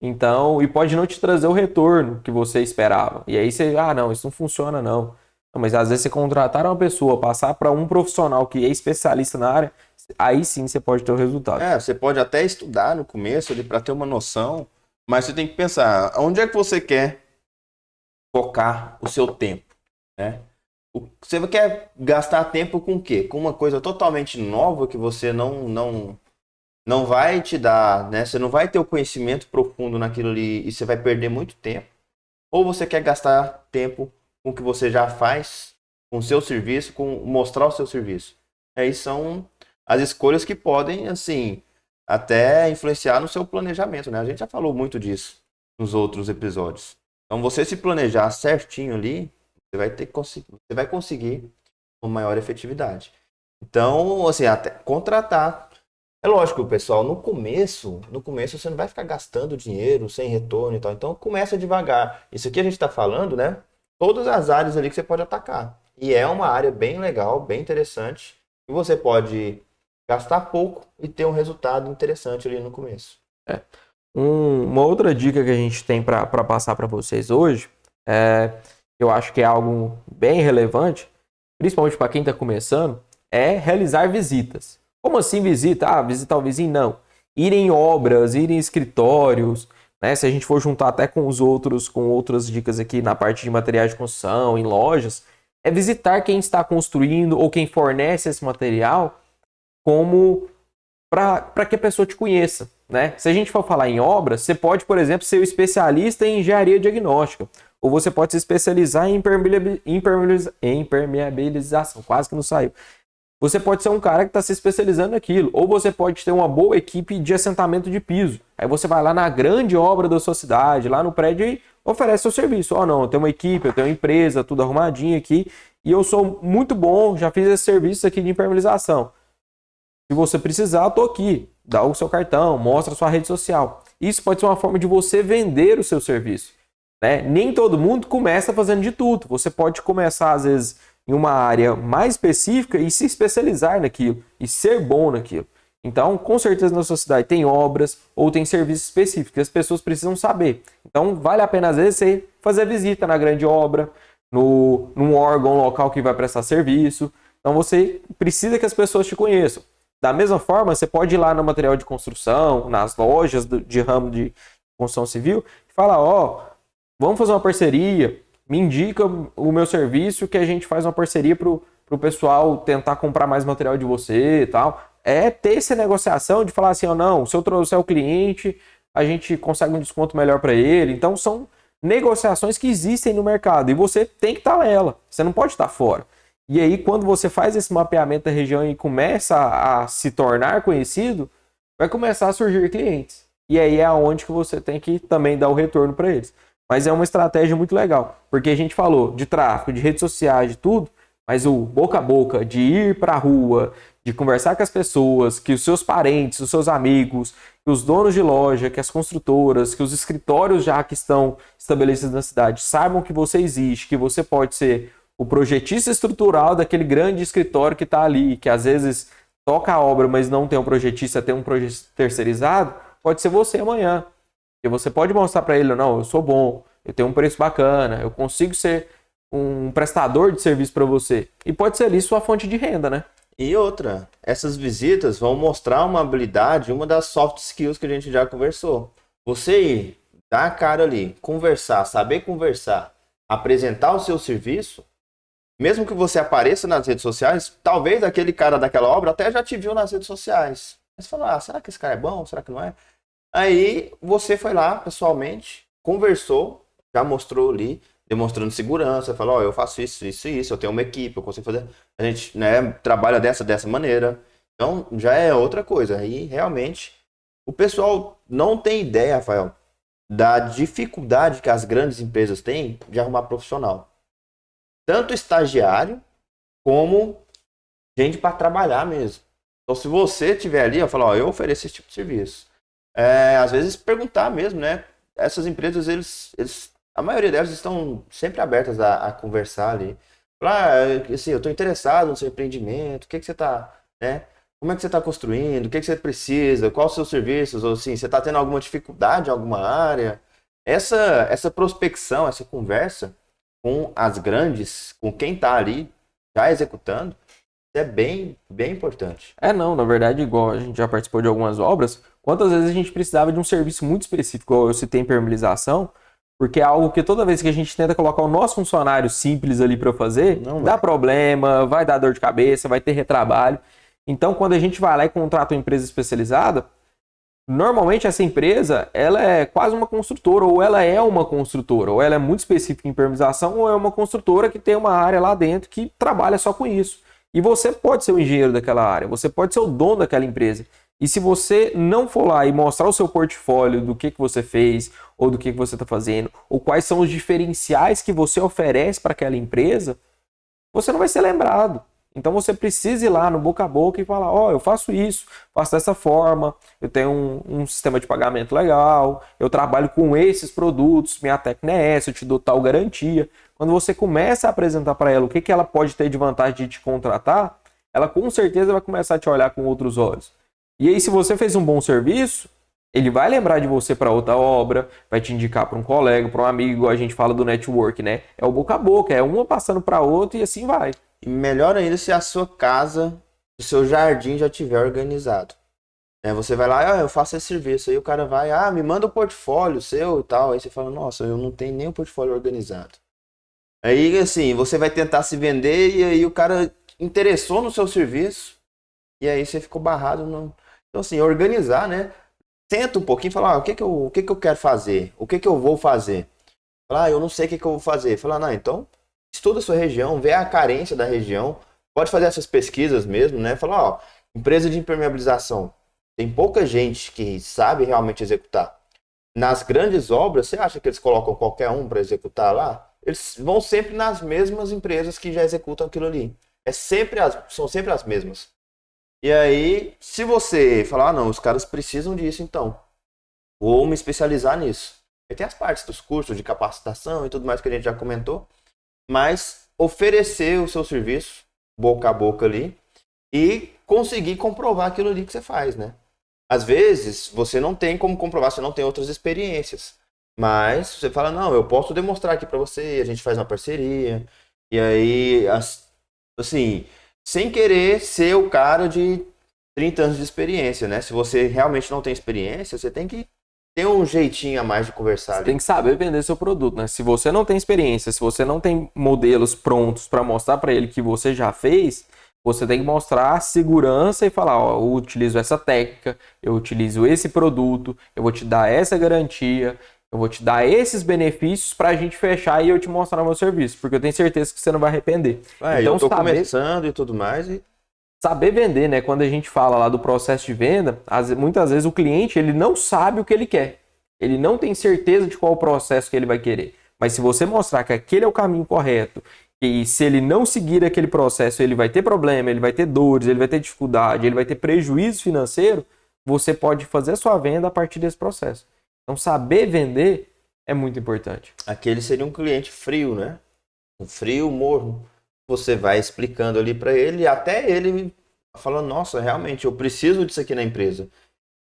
Então, e pode não te trazer o retorno que você esperava. E aí você, não, isso não funciona não. Mas às vezes você contratar uma pessoa, passar para um profissional que é especialista na área, aí sim você pode ter o resultado. Você pode até estudar no começo ali para ter uma noção. Mas você tem que pensar, onde é que você quer focar o seu tempo, né? Você quer gastar tempo com o quê? Com uma coisa totalmente nova que você não vai te dar, né? Você não vai ter o conhecimento profundo naquilo ali e você vai perder muito tempo. Ou você quer gastar tempo com o que você já faz, com o seu serviço, com mostrar o seu serviço. Aí são as escolhas que podem, assim, até influenciar no seu planejamento, né? A gente já falou muito disso nos outros episódios. Então, você se planejar certinho ali, você vai conseguir uma maior efetividade. Então, assim, até contratar. É lógico, pessoal, no começo você não vai ficar gastando dinheiro sem retorno e tal. Então, começa devagar. Isso aqui a gente está falando, né? Todas as áreas ali que você pode atacar. E é uma área bem legal, bem interessante. E você pode gastar pouco e ter um resultado interessante ali no começo. Uma outra dica que a gente tem para passar para vocês hoje, eu acho que é algo bem relevante, principalmente para quem está começando, é realizar visitas. Como assim visita? Visitar o vizinho? Não. Ir em obras, ir em escritórios, né? Se a gente for juntar até com outras dicas aqui na parte de materiais de construção, em lojas, é visitar quem está construindo ou quem fornece esse material, como para que a pessoa te conheça, né? Se a gente for falar em obras, você pode, por exemplo, ser o especialista em engenharia diagnóstica, ou você pode se especializar em impermeabilização, quase que não saiu. Você pode ser um cara que está se especializando naquilo, ou você pode ter uma boa equipe de assentamento de piso. Aí você vai lá na grande obra da sua cidade, lá no prédio, e oferece seu serviço. Não, eu tenho uma equipe, eu tenho uma empresa, tudo arrumadinho aqui, e eu sou muito bom, já fiz esse serviço aqui de impermeabilização. Se você precisar, eu tô aqui. Dá o seu cartão, mostra a sua rede social. Isso pode ser uma forma de você vender o seu serviço, né? Nem todo mundo começa fazendo de tudo. Você pode começar, às vezes, em uma área mais específica e se especializar naquilo e ser bom naquilo. Então, com certeza na sua cidade tem obras ou tem serviços específicos que as pessoas precisam saber. Então, vale a pena, às vezes, você fazer visita na grande obra, num órgão local que vai prestar serviço. Então, você precisa que as pessoas te conheçam. Da mesma forma, você pode ir lá no material de construção, nas lojas de ramo de construção civil, fala, ó, vamos fazer uma parceria, me indica o meu serviço que a gente faz uma parceria pro pessoal tentar comprar mais material de você e tal. É ter essa negociação de falar assim, ó, não, se eu trouxer o cliente, a gente consegue um desconto melhor para ele. Então são negociações que existem no mercado e você tem que estar nela, você não pode estar fora. E aí quando você faz esse mapeamento da região e começa a se tornar conhecido, vai começar a surgir clientes. E aí é aonde que você tem que também dar o retorno para eles. Mas é uma estratégia muito legal, porque a gente falou de tráfego, de redes sociais, de tudo, mas o boca a boca, de ir para a rua, de conversar com as pessoas, que os seus parentes, os seus amigos, que os donos de loja, que as construtoras, que os escritórios já que estão estabelecidos na cidade saibam que você existe, que você pode ser o projetista estrutural daquele grande escritório que está ali, que às vezes toca a obra, mas não tem um projetista, tem um projetista terceirizado, pode ser você amanhã. E você pode mostrar para ele, não, eu sou bom, eu tenho um preço bacana, eu consigo ser um prestador de serviço para você. E pode ser ali sua fonte de renda, né? E outra, essas visitas vão mostrar uma habilidade, uma das soft skills que a gente já conversou. Você ir, dar a cara ali, conversar, saber conversar, apresentar o seu serviço, mesmo que você apareça nas redes sociais, talvez aquele cara daquela obra até já te viu nas redes sociais. Mas você fala, será que esse cara é bom? Será que não é? Aí você foi lá pessoalmente, conversou, já mostrou ali, demonstrando segurança, falou, eu faço isso, isso e isso, eu tenho uma equipe, eu consigo fazer, a gente, né, trabalha dessa maneira. Então, já é outra coisa. Aí, realmente, o pessoal não tem ideia, Rafael, da dificuldade que as grandes empresas têm de arrumar profissional. Tanto estagiário, como gente para trabalhar mesmo. Então, se você tiver ali, eu falo, eu ofereço esse tipo de serviço. Às vezes, perguntar mesmo, né? Essas empresas, a maioria delas estão sempre abertas a conversar ali. Falar, assim, eu estou interessado no seu empreendimento, o que você está, né? Como é que você está construindo? O que você precisa? Quais os seus serviços? Ou assim, você está tendo alguma dificuldade em alguma área? Essa prospecção, essa conversa com as grandes, com quem está ali já executando, é bem, bem importante. Não, na verdade, igual a gente já participou de algumas obras, quantas vezes a gente precisava de um serviço muito específico, igual eu citei em permeabilização, porque é algo que toda vez que a gente tenta colocar o nosso funcionário simples ali para fazer, dá problema, vai dar dor de cabeça, vai ter retrabalho. Então, quando a gente vai lá e contrata uma empresa especializada, normalmente essa empresa, ela é quase uma construtora, ou ela é uma construtora, ou ela é muito específica em permeabilização, ou é uma construtora que tem uma área lá dentro que trabalha só com isso. E você pode ser o engenheiro daquela área, você pode ser o dono daquela empresa. E se você não for lá e mostrar o seu portfólio do que você fez, ou do que você está fazendo, ou quais são os diferenciais que você oferece para aquela empresa, você não vai ser lembrado. Então você precisa ir lá no boca a boca e falar, eu faço isso, faço dessa forma, eu tenho um sistema de pagamento legal, eu trabalho com esses produtos, minha técnica é essa, eu te dou tal garantia. Quando você começa a apresentar para ela o que ela pode ter de vantagem de te contratar, ela com certeza vai começar a te olhar com outros olhos. E aí, se você fez um bom serviço, ele vai lembrar de você para outra obra, vai te indicar para um colega, para um amigo, a gente fala do network, né? É o boca a boca, é uma passando para outra e assim vai. E melhor ainda se a sua casa, o seu jardim já estiver organizado. Você vai lá, eu faço esse serviço, aí o cara vai, me manda o portfólio seu e tal, aí você fala, nossa, eu não tenho nem o portfólio organizado. Aí, assim, você vai tentar se vender e aí o cara interessou no seu serviço e aí você ficou barrado. Então, assim, organizar, né? Senta um pouquinho e fala, o que que eu quero fazer? O que que eu vou fazer? Fala, eu não sei o que que eu vou fazer. Fala, não, então estuda a sua região, vê a carência da região, pode fazer essas pesquisas mesmo, né? Fala, empresa de impermeabilização, tem pouca gente que sabe realmente executar. Nas grandes obras, você acha que eles colocam qualquer um para executar lá? Eles vão sempre nas mesmas empresas que já executam aquilo ali. São sempre as mesmas. E aí, se você falar, não, os caras precisam disso, então vou me especializar nisso. E tem as partes dos cursos de capacitação e tudo mais que a gente já comentou, mas oferecer o seu serviço, boca a boca ali, e conseguir comprovar aquilo ali que você faz, né? Às vezes, você não tem como comprovar, você não tem outras experiências. Mas você fala, não, eu posso demonstrar aqui pra você, a gente faz uma parceria. E aí, assim, sem querer ser o cara de 30 anos de experiência, né? Se você realmente não tem experiência, você tem que tem um jeitinho a mais de conversar Você ali. tem que saber vender seu produto, né? Se você não tem experiência, se você não tem modelos prontos para mostrar para ele que você já fez, você tem que mostrar segurança e falar, ó, eu utilizo essa técnica, eu utilizo esse produto, eu vou te dar essa garantia, eu vou te dar esses benefícios para a gente fechar e eu te mostrar o meu serviço, porque eu tenho certeza que você não vai arrepender. Eu Então, tô começando e tudo mais e saber vender, né? Quando a gente fala lá do processo de venda, muitas vezes o cliente ele não sabe o que ele quer. Ele não tem certeza de qual o processo que ele vai querer. Mas se você mostrar que aquele é o caminho correto, e se ele não seguir aquele processo, ele vai ter problema, ele vai ter dores, ele vai ter dificuldade, ele vai ter prejuízo financeiro, você pode fazer a sua venda a partir desse processo. Então, saber vender é muito importante. aquele seria um cliente frio, né? Um frio, morno. Você vai explicando ali para ele, até ele falando, nossa, realmente, eu preciso disso aqui na empresa.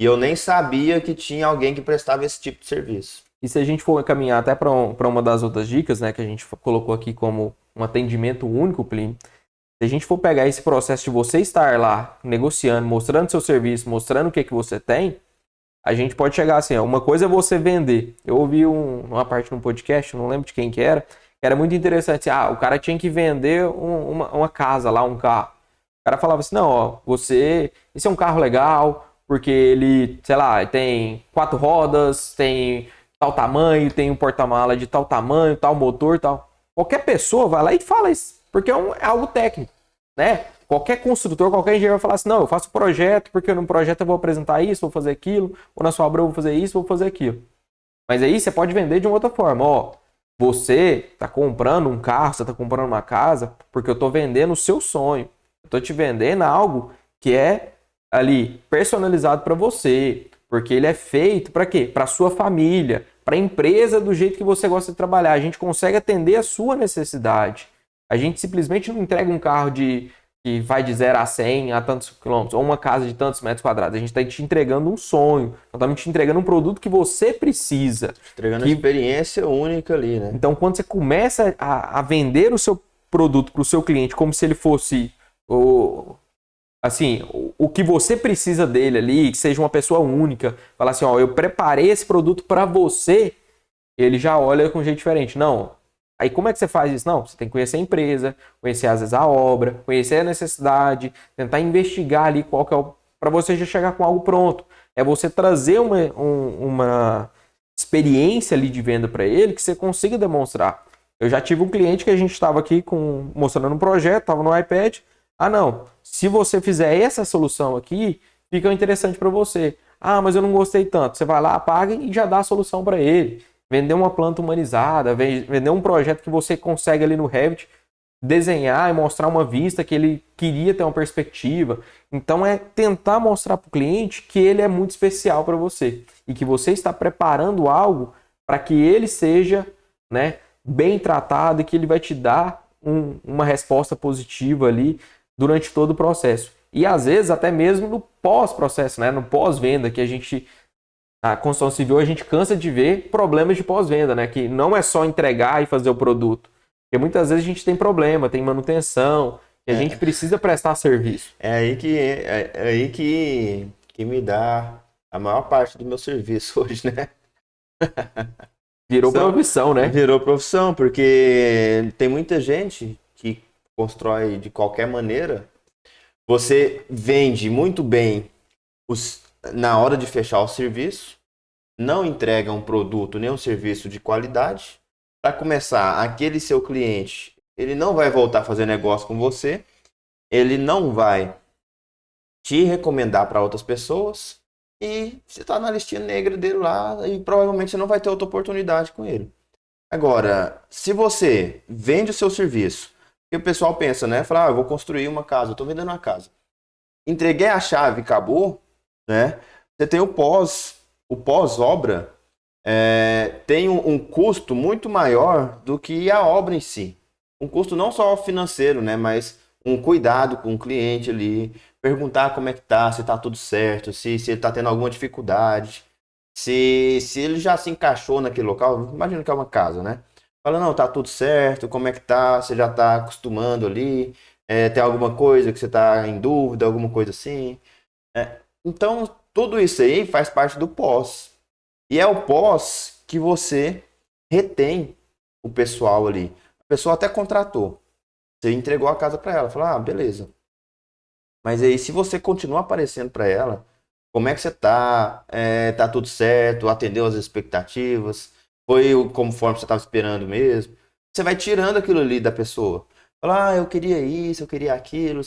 E eu nem sabia que tinha alguém que prestava esse tipo de serviço. E se a gente for caminhar até para uma das outras dicas, né, que a gente colocou aqui como um atendimento único, Plínio, se a gente for pegar esse processo de você estar lá negociando, mostrando seu serviço, mostrando o que você tem, a gente pode chegar assim, ó, uma coisa é você vender. Eu ouvi uma parte no podcast, não lembro de quem que era muito interessante. O cara tinha que vender uma casa lá, um carro. O cara falava assim, não, ó, esse é um carro legal, porque ele, sei lá, tem 4 rodas, tem tal tamanho, tem um porta-mala de tal tamanho, tal motor, tal. Qualquer pessoa vai lá e fala isso, porque é algo técnico, né? Qualquer construtor, qualquer engenheiro vai falar assim, não, eu faço projeto, porque no projeto eu vou apresentar isso, vou fazer aquilo, ou na sua obra eu vou fazer isso, vou fazer aquilo. Mas aí você pode vender de uma outra forma, ó. Você está comprando um carro, você está comprando uma casa, porque eu estou vendendo o seu sonho. Eu estou te vendendo algo que é ali personalizado para você, porque ele é feito para quê? Para sua família, para a empresa do jeito que você gosta de trabalhar. A gente consegue atender a sua necessidade. A gente simplesmente não entrega um carro que vai de 0 a 100 a tantos quilômetros, ou uma casa de tantos metros quadrados. A gente está te entregando um sonho, nós estamos te entregando um produto que você precisa. Entregando uma experiência única ali, né? Então, quando você começa a vender o seu produto para o seu cliente como se ele fosse o que você precisa dele ali, que seja uma pessoa única, falar assim, ó, eu preparei esse produto para você, ele já olha com um jeito diferente. Não. Aí como é que você faz isso? Não, você tem que conhecer a empresa, conhecer às vezes a obra, conhecer a necessidade, tentar investigar ali qual que é para você já chegar com algo pronto. É você trazer uma experiência ali de venda para ele que você consiga demonstrar. Eu já tive um cliente que a gente estava aqui mostrando um projeto, estava no iPad. Não, se você fizer essa solução aqui, fica interessante para você. Mas eu não gostei tanto. Você vai lá, apaga e já dá a solução para ele. Vender uma planta humanizada, vender um projeto que você consegue ali no Revit desenhar e mostrar uma vista que ele queria ter uma perspectiva. Então é tentar mostrar para o cliente que ele é muito especial para você e que você está preparando algo para que ele seja, né, bem tratado e que ele vai te dar uma resposta positiva ali durante todo o processo. E às vezes até mesmo no pós-processo, né, no pós-venda, que a construção civil, a gente cansa de ver problemas de pós-venda, né? Que não é só entregar e fazer o produto. Porque muitas vezes a gente tem problema, tem manutenção, e a gente precisa prestar serviço. É aí que me dá a maior parte do meu serviço hoje, né? Virou profissão, né? Virou profissão, porque tem muita gente que constrói de qualquer maneira. Você vende muito bem na hora de fechar o serviço, não entrega um produto nem um serviço de qualidade. Para começar, aquele seu cliente, ele não vai voltar a fazer negócio com você, ele não vai te recomendar para outras pessoas e você está na listinha negra dele lá e provavelmente você não vai ter outra oportunidade com ele. Agora, se você vende o seu serviço, e o pessoal pensa, né? Fala, eu vou construir uma casa, eu estou vendendo uma casa. Entreguei a chave, acabou, né? Você tem o pós-obra, tem um custo muito maior do que a obra em si. Um custo não só financeiro, né? Mas um cuidado com o cliente ali, perguntar como é que tá, se tá tudo certo, se ele tá tendo alguma dificuldade, se ele já se encaixou naquele local. Imagina que é uma casa, né? Fala, não, tá tudo certo, como é que tá, você já tá acostumando ali, tem alguma coisa que você tá em dúvida, alguma coisa assim. Então, tudo isso aí faz parte do pós. E é o pós que você retém o pessoal ali. A pessoa até contratou. Você entregou a casa para ela. Falou, ah, beleza. Mas aí, se você continuar aparecendo para ela, como é que você tá? Tá tudo certo? Atendeu as expectativas? Foi conforme você estava esperando mesmo? Você vai tirando aquilo ali da pessoa. Fala, ah, eu queria isso, eu queria aquilo.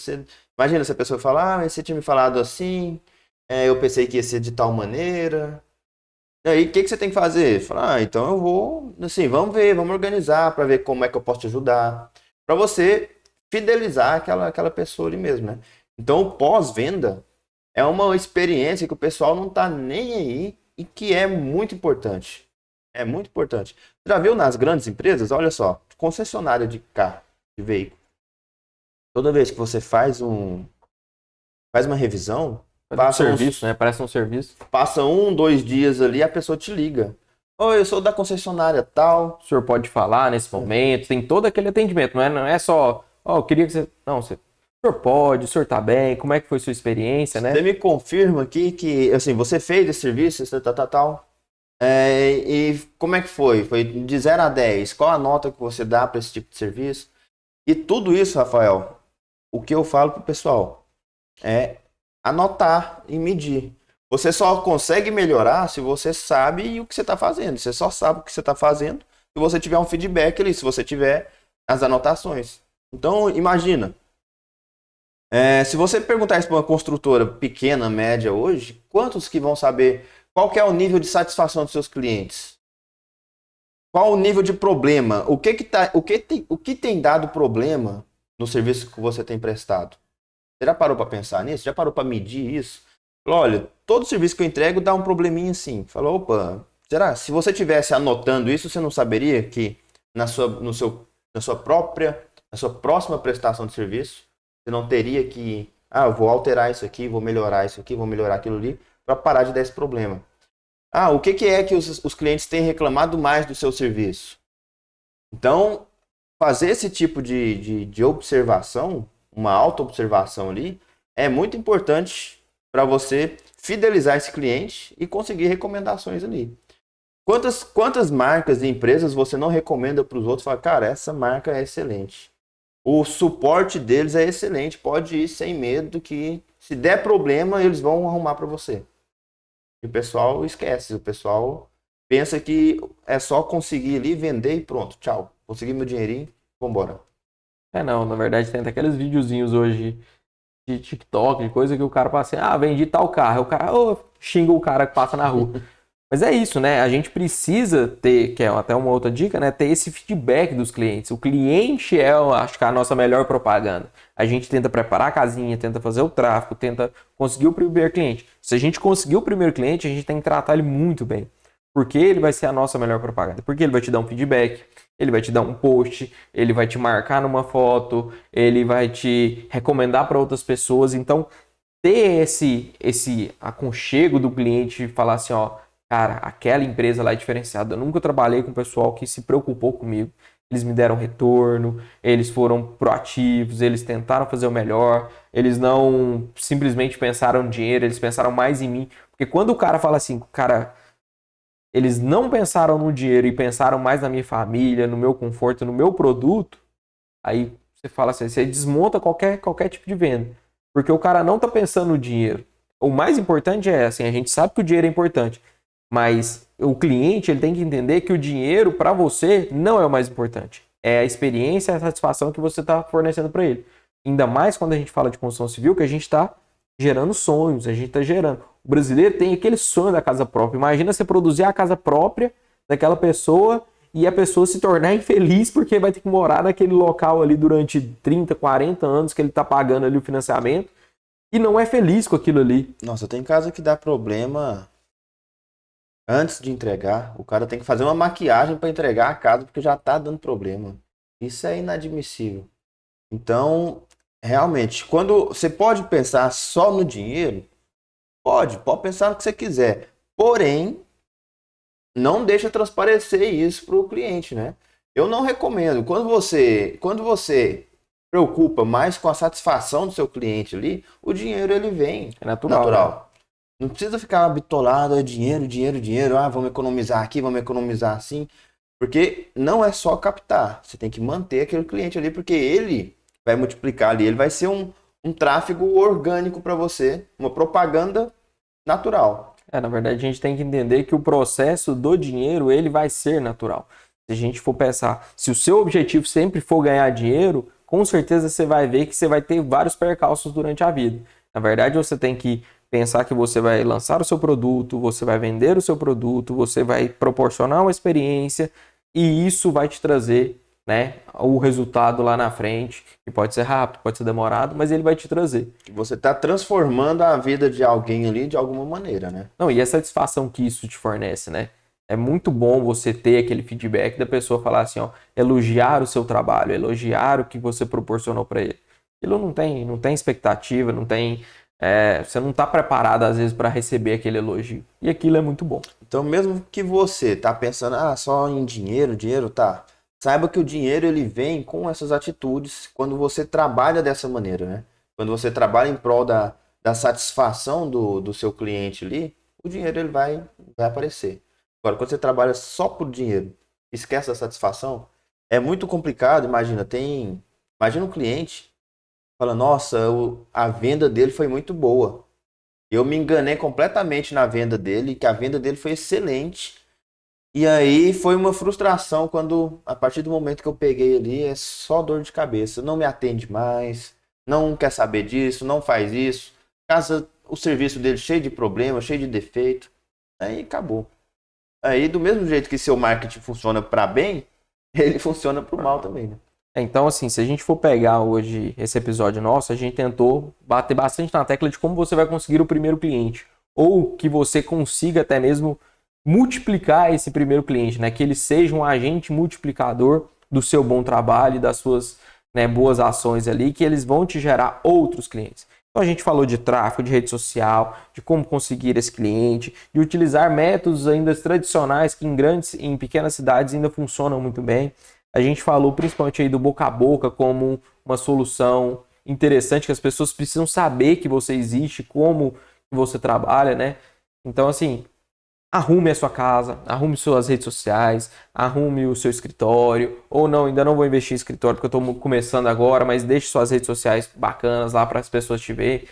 Imagina se a pessoa falar, ah, mas você tinha me falado assim, eu pensei que ia ser de tal maneira. E aí, o que você tem que fazer? Falar, ah, então eu vou, assim, vamos ver, vamos organizar para ver como é que eu posso te ajudar. Para você fidelizar aquela pessoa ali mesmo, né? Então, o pós-venda é uma experiência que o pessoal não tá nem aí e que é muito importante. É muito importante. Já viu nas grandes empresas? Olha só, concessionária de carro, de veículo. Toda vez que você faz uma revisão, Faz um serviço, né? Parece um serviço. passa 1, 2 dias ali, a pessoa te liga. Oi, eu sou da concessionária tal. O senhor pode falar nesse momento, tem todo aquele atendimento, não é só, ó, eu queria que você. Não, você. O senhor pode, o senhor tá bem, como é que foi sua experiência, né? Você me confirma aqui que, assim, você fez esse serviço, tal. E como é que foi? Foi de 0 a 10. Qual a nota que você dá para esse tipo de serviço? E tudo isso, Rafael, o que eu falo pro pessoal é anotar e medir. Você só consegue melhorar se você sabe o que você está fazendo. Você só sabe o que você está fazendo se você tiver um feedback ali, se você tiver as anotações. Então, imagina. Se você perguntar isso para uma construtora pequena, média hoje, quantos que vão saber qual que é o nível de satisfação dos seus clientes? Qual o nível de problema? O que tem dado problema no serviço que você tem prestado? Você já parou para pensar nisso? Já parou para medir isso? Falou, olha, todo serviço que eu entrego dá um probleminha assim. Falou, opa, será? Se você tivesse anotando isso, você não saberia que na sua próxima prestação de serviço, você não teria que, eu vou alterar isso aqui, vou melhorar isso aqui, vou melhorar aquilo ali, para parar de dar esse problema. O que é que os clientes têm reclamado mais do seu serviço? Então, fazer esse tipo de observação, uma auto-observação ali, é muito importante para você fidelizar esse cliente e conseguir recomendações ali. Quantas marcas e empresas você não recomenda para os outros? Fala, cara, essa marca é excelente. O suporte deles é excelente. Pode ir sem medo que se der problema, eles vão arrumar para você. E o pessoal esquece. O pessoal pensa que é só conseguir ali, vender e pronto. Tchau. Consegui meu dinheirinho, vambora. Não, na verdade tem até aqueles videozinhos hoje de TikTok, de coisa que o cara fala assim, vendi tal carro. Aí o cara xinga o cara que passa na rua. Mas é isso, né? A gente precisa ter, que é até uma outra dica, né? Ter esse feedback dos clientes. O cliente acho que a nossa melhor propaganda. A gente tenta preparar a casinha, tenta fazer o tráfego, tenta conseguir o primeiro cliente. Se a gente conseguir o primeiro cliente, a gente tem que tratar ele muito bem. Porque ele vai ser a nossa melhor propaganda. Porque ele vai te dar um feedback, ele vai te dar um post, ele vai te marcar numa foto, ele vai te recomendar para outras pessoas. Então, ter esse aconchego do cliente e falar assim, cara, aquela empresa lá é diferenciada. Eu nunca trabalhei com pessoal que se preocupou comigo. Eles me deram retorno, eles foram proativos, eles tentaram fazer o melhor, eles não simplesmente pensaram em dinheiro, eles pensaram mais em mim. Porque quando o cara fala assim, cara, eles não pensaram no dinheiro e pensaram mais na minha família, no meu conforto, no meu produto, aí você fala assim, você desmonta qualquer tipo de venda. Porque o cara não tá pensando no dinheiro. O mais importante é assim, a gente sabe que o dinheiro é importante, mas o cliente ele tem que entender que o dinheiro para você não é o mais importante. É a experiência e a satisfação que você está fornecendo para ele. Ainda mais quando a gente fala de construção civil, que a gente está gerando sonhos, a gente está gerando. O brasileiro tem aquele sonho da casa própria. Imagina você produzir a casa própria daquela pessoa e a pessoa se tornar infeliz porque vai ter que morar naquele local ali durante 30, 40 anos que ele está pagando ali o financiamento e não é feliz com aquilo ali. Nossa, tem casa que dá problema antes de entregar. O cara tem que fazer uma maquiagem para entregar a casa porque já tá dando problema. Isso é inadmissível. Então, realmente, quando você pode pensar só no dinheiro, pode pensar no que você quiser. Porém, não deixa transparecer isso para o cliente, né? Eu não recomendo. Quando você preocupa mais com a satisfação do seu cliente ali, o dinheiro ele vem É natural. Não precisa ficar bitolado, é dinheiro, dinheiro, dinheiro. Ah, vamos economizar aqui, vamos economizar assim. Porque não é só captar. Você tem que manter aquele cliente ali, porque ele vai multiplicar ali. Ele vai ser um tráfego orgânico para você, uma propaganda natural. Na verdade, a gente tem que entender que o processo do dinheiro, ele vai ser natural. Se a gente for pensar, se o seu objetivo sempre for ganhar dinheiro, com certeza você vai ver que você vai ter vários percalços durante a vida. Na verdade, você tem que pensar que você vai lançar o seu produto, você vai vender o seu produto, você vai proporcionar uma experiência e isso vai te trazer, né, o resultado lá na frente, que pode ser rápido, pode ser demorado, mas ele vai te trazer. Você está transformando a vida de alguém ali de alguma maneira, né? Não, e a satisfação que isso te fornece, né? É muito bom você ter aquele feedback da pessoa falar assim, ó, elogiar o seu trabalho, elogiar o que você proporcionou para ele. Aquilo não tem expectativa, não tem, você não está preparado às vezes para receber aquele elogio. E aquilo é muito bom. Então, mesmo que você tá pensando, só em dinheiro, dinheiro, tá. Saiba que o dinheiro ele vem com essas atitudes quando você trabalha dessa maneira, né? Quando você trabalha em prol da satisfação do seu cliente ali, o dinheiro ele vai aparecer. Agora, quando você trabalha só por dinheiro, esquece da satisfação, é muito complicado. Imagina um cliente fala, nossa, a venda dele foi muito boa. Eu me enganei completamente na venda dele, que a venda dele foi excelente. E aí foi uma frustração quando, a partir do momento que eu peguei ali, é só dor de cabeça. Não me atende mais, não quer saber disso, não faz isso. Casa o serviço dele cheio de problemas, cheio de defeito. Aí acabou. Aí, do mesmo jeito que seu marketing funciona para bem, ele funciona para o mal também, né? Então, assim, se a gente for pegar hoje esse episódio nosso, a gente tentou bater bastante na tecla de como você vai conseguir o primeiro cliente. Ou que você consiga até mesmo multiplicar esse primeiro cliente, né? Que ele seja um agente multiplicador do seu bom trabalho e das suas, né, boas ações ali, que eles vão te gerar outros clientes. Então a gente falou de tráfego, de rede social, de como conseguir esse cliente, de utilizar métodos ainda tradicionais que em pequenas cidades ainda funcionam muito bem. A gente falou principalmente aí do boca a boca como uma solução interessante que as pessoas precisam saber que você existe, como você trabalha, né? Então, assim, arrume a sua casa, arrume suas redes sociais, arrume o seu escritório, ou não, ainda não vou investir em escritório porque eu estou começando agora, mas deixe suas redes sociais bacanas lá para as pessoas te verem.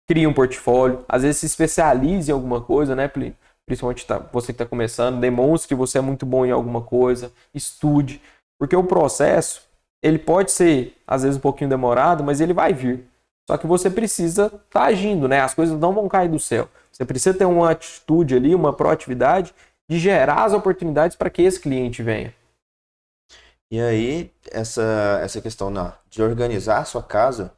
Crie um portfólio, às vezes se especialize em alguma coisa, né, Plínio? Principalmente você que está começando, demonstre que você é muito bom em alguma coisa, estude, porque o processo, ele pode ser, às vezes, um pouquinho demorado, mas ele vai vir. Só que você precisa estar agindo, né? As coisas não vão cair do céu. Você precisa ter uma atitude ali, uma proatividade de gerar as oportunidades para que esse cliente venha. E aí, essa questão de organizar a sua casa,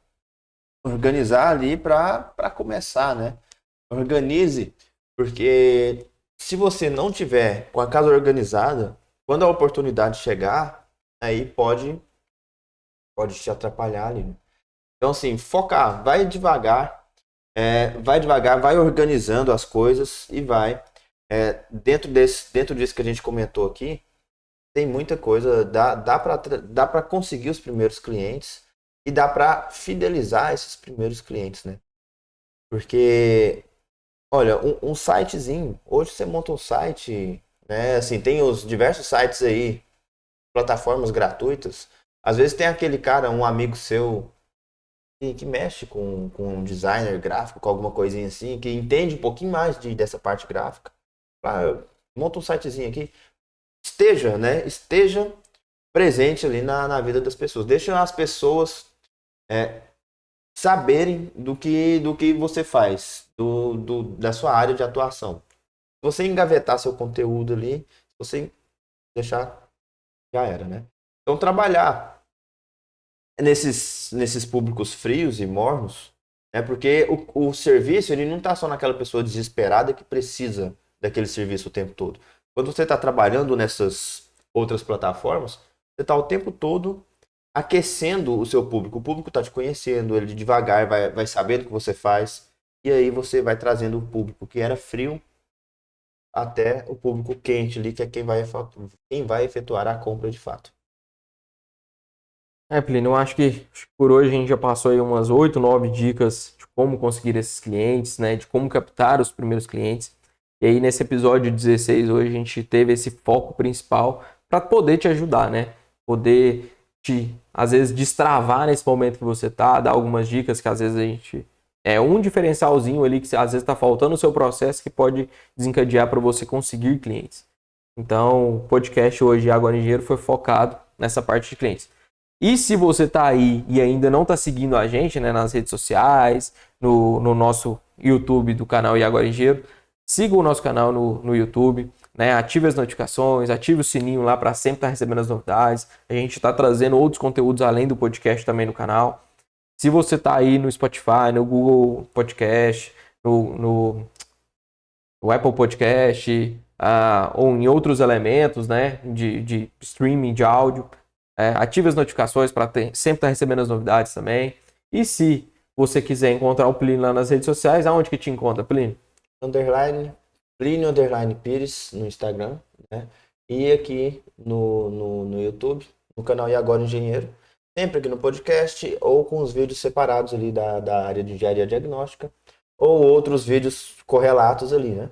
organizar ali para começar, né? Organize, porque se você não tiver com a casa organizada, quando a oportunidade chegar, aí pode te atrapalhar ali, né? Então, assim, focar, vai devagar, vai organizando as coisas e vai. Dentro disso que a gente comentou aqui, tem muita coisa, dá para conseguir os primeiros clientes e dá para fidelizar esses primeiros clientes, né? Porque, olha, um sitezinho, hoje você monta um site, né? Assim, tem os diversos sites aí, plataformas gratuitas. Às vezes tem aquele cara, um amigo seu, que mexe com um designer gráfico, com alguma coisinha assim, que entende um pouquinho mais dessa parte gráfica. Monta um sitezinho aqui. Esteja presente ali na vida das pessoas. Deixa as pessoas saberem do que você faz, da sua área de atuação. Se você engavetar seu conteúdo ali, se você deixar, já era, né? Então, trabalhar nesses públicos frios e mornos, porque o serviço ele não está só naquela pessoa desesperada que precisa daquele serviço o tempo todo. Quando você está trabalhando nessas outras plataformas, você está o tempo todo aquecendo o seu público. O público está te conhecendo, ele devagar vai sabendo o que você faz, e aí você vai trazendo o público que era frio até o público quente ali, que é quem vai efetuar a compra de fato. Plínio, eu acho que por hoje a gente já passou aí umas 8, 9 dicas de como conseguir esses clientes, né? De como captar os primeiros clientes. E aí, nesse episódio 16, hoje a gente teve esse foco principal para poder te ajudar, né? Poder te, às vezes, destravar nesse momento que você tá, dar algumas dicas que às vezes a gente. É um diferencialzinho ali que às vezes está faltando no seu processo que pode desencadear para você conseguir clientes. Então, o podcast hoje, Agora em Dinheiro, foi focado nessa parte de clientes. E se você está aí e ainda não está seguindo a gente, né, nas redes sociais, no nosso YouTube do canal E Agora em Dinheiro, siga o nosso canal no YouTube, né, ative as notificações, ative o sininho lá para sempre estar recebendo as novidades. A gente está trazendo outros conteúdos além do podcast também no canal. Se você está aí no Spotify, no Google Podcast, no Apple Podcast, ou em outros elementos, né, de streaming de áudio, ative as notificações para sempre estar recebendo as novidades também. E se você quiser encontrar o Plínio lá nas redes sociais, aonde que te encontra, Plínio? Plínio Underline Pires no Instagram, né? E aqui no YouTube, no canal E Agora Engenheiro. Sempre aqui no podcast ou com os vídeos separados ali da área de engenharia diagnóstica ou outros vídeos correlatos ali, né?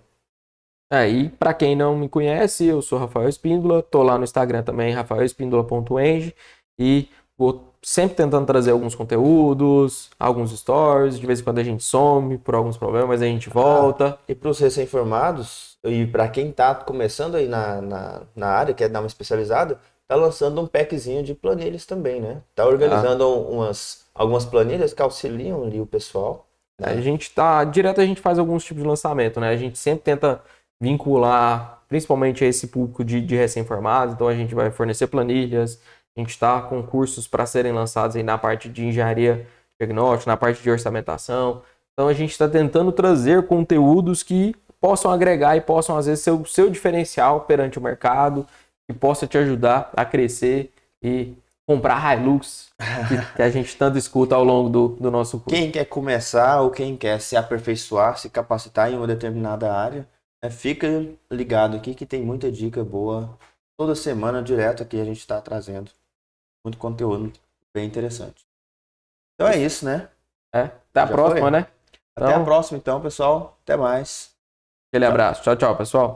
E para quem não me conhece, eu sou Rafael Espíndola, tô lá no Instagram também, rafaelespindola.eng, e vou sempre tentando trazer alguns conteúdos, alguns stories, de vez em quando a gente some por alguns problemas, mas a gente volta. E para os recém-formados, e para quem está começando aí na área, quer dar uma especializada, tá lançando um packzinho de planilhas também, né? Tá organizando algumas planilhas que auxiliam ali o pessoal, né? A gente tá, direto a gente faz alguns tipos de lançamento, né? A gente sempre tenta vincular, principalmente a esse público de recém-formados, então a gente vai fornecer planilhas, a gente está com cursos para serem lançados aí na parte de engenharia diagnóstica, na parte de orçamentação, então a gente está tentando trazer conteúdos que possam agregar e possam, às vezes, ser o seu diferencial perante o mercado, que possa te ajudar a crescer e comprar Hilux, que a gente tanto escuta ao longo do nosso curso. Quem quer começar ou quem quer se aperfeiçoar, se capacitar em uma determinada área, fica ligado aqui que tem muita dica boa. Toda semana, direto aqui, a gente está trazendo muito conteúdo bem interessante. Então é isso, né? Até a próxima, né? Até a próxima, então, pessoal. Até mais. Aquele abraço. Tchau, tchau, pessoal.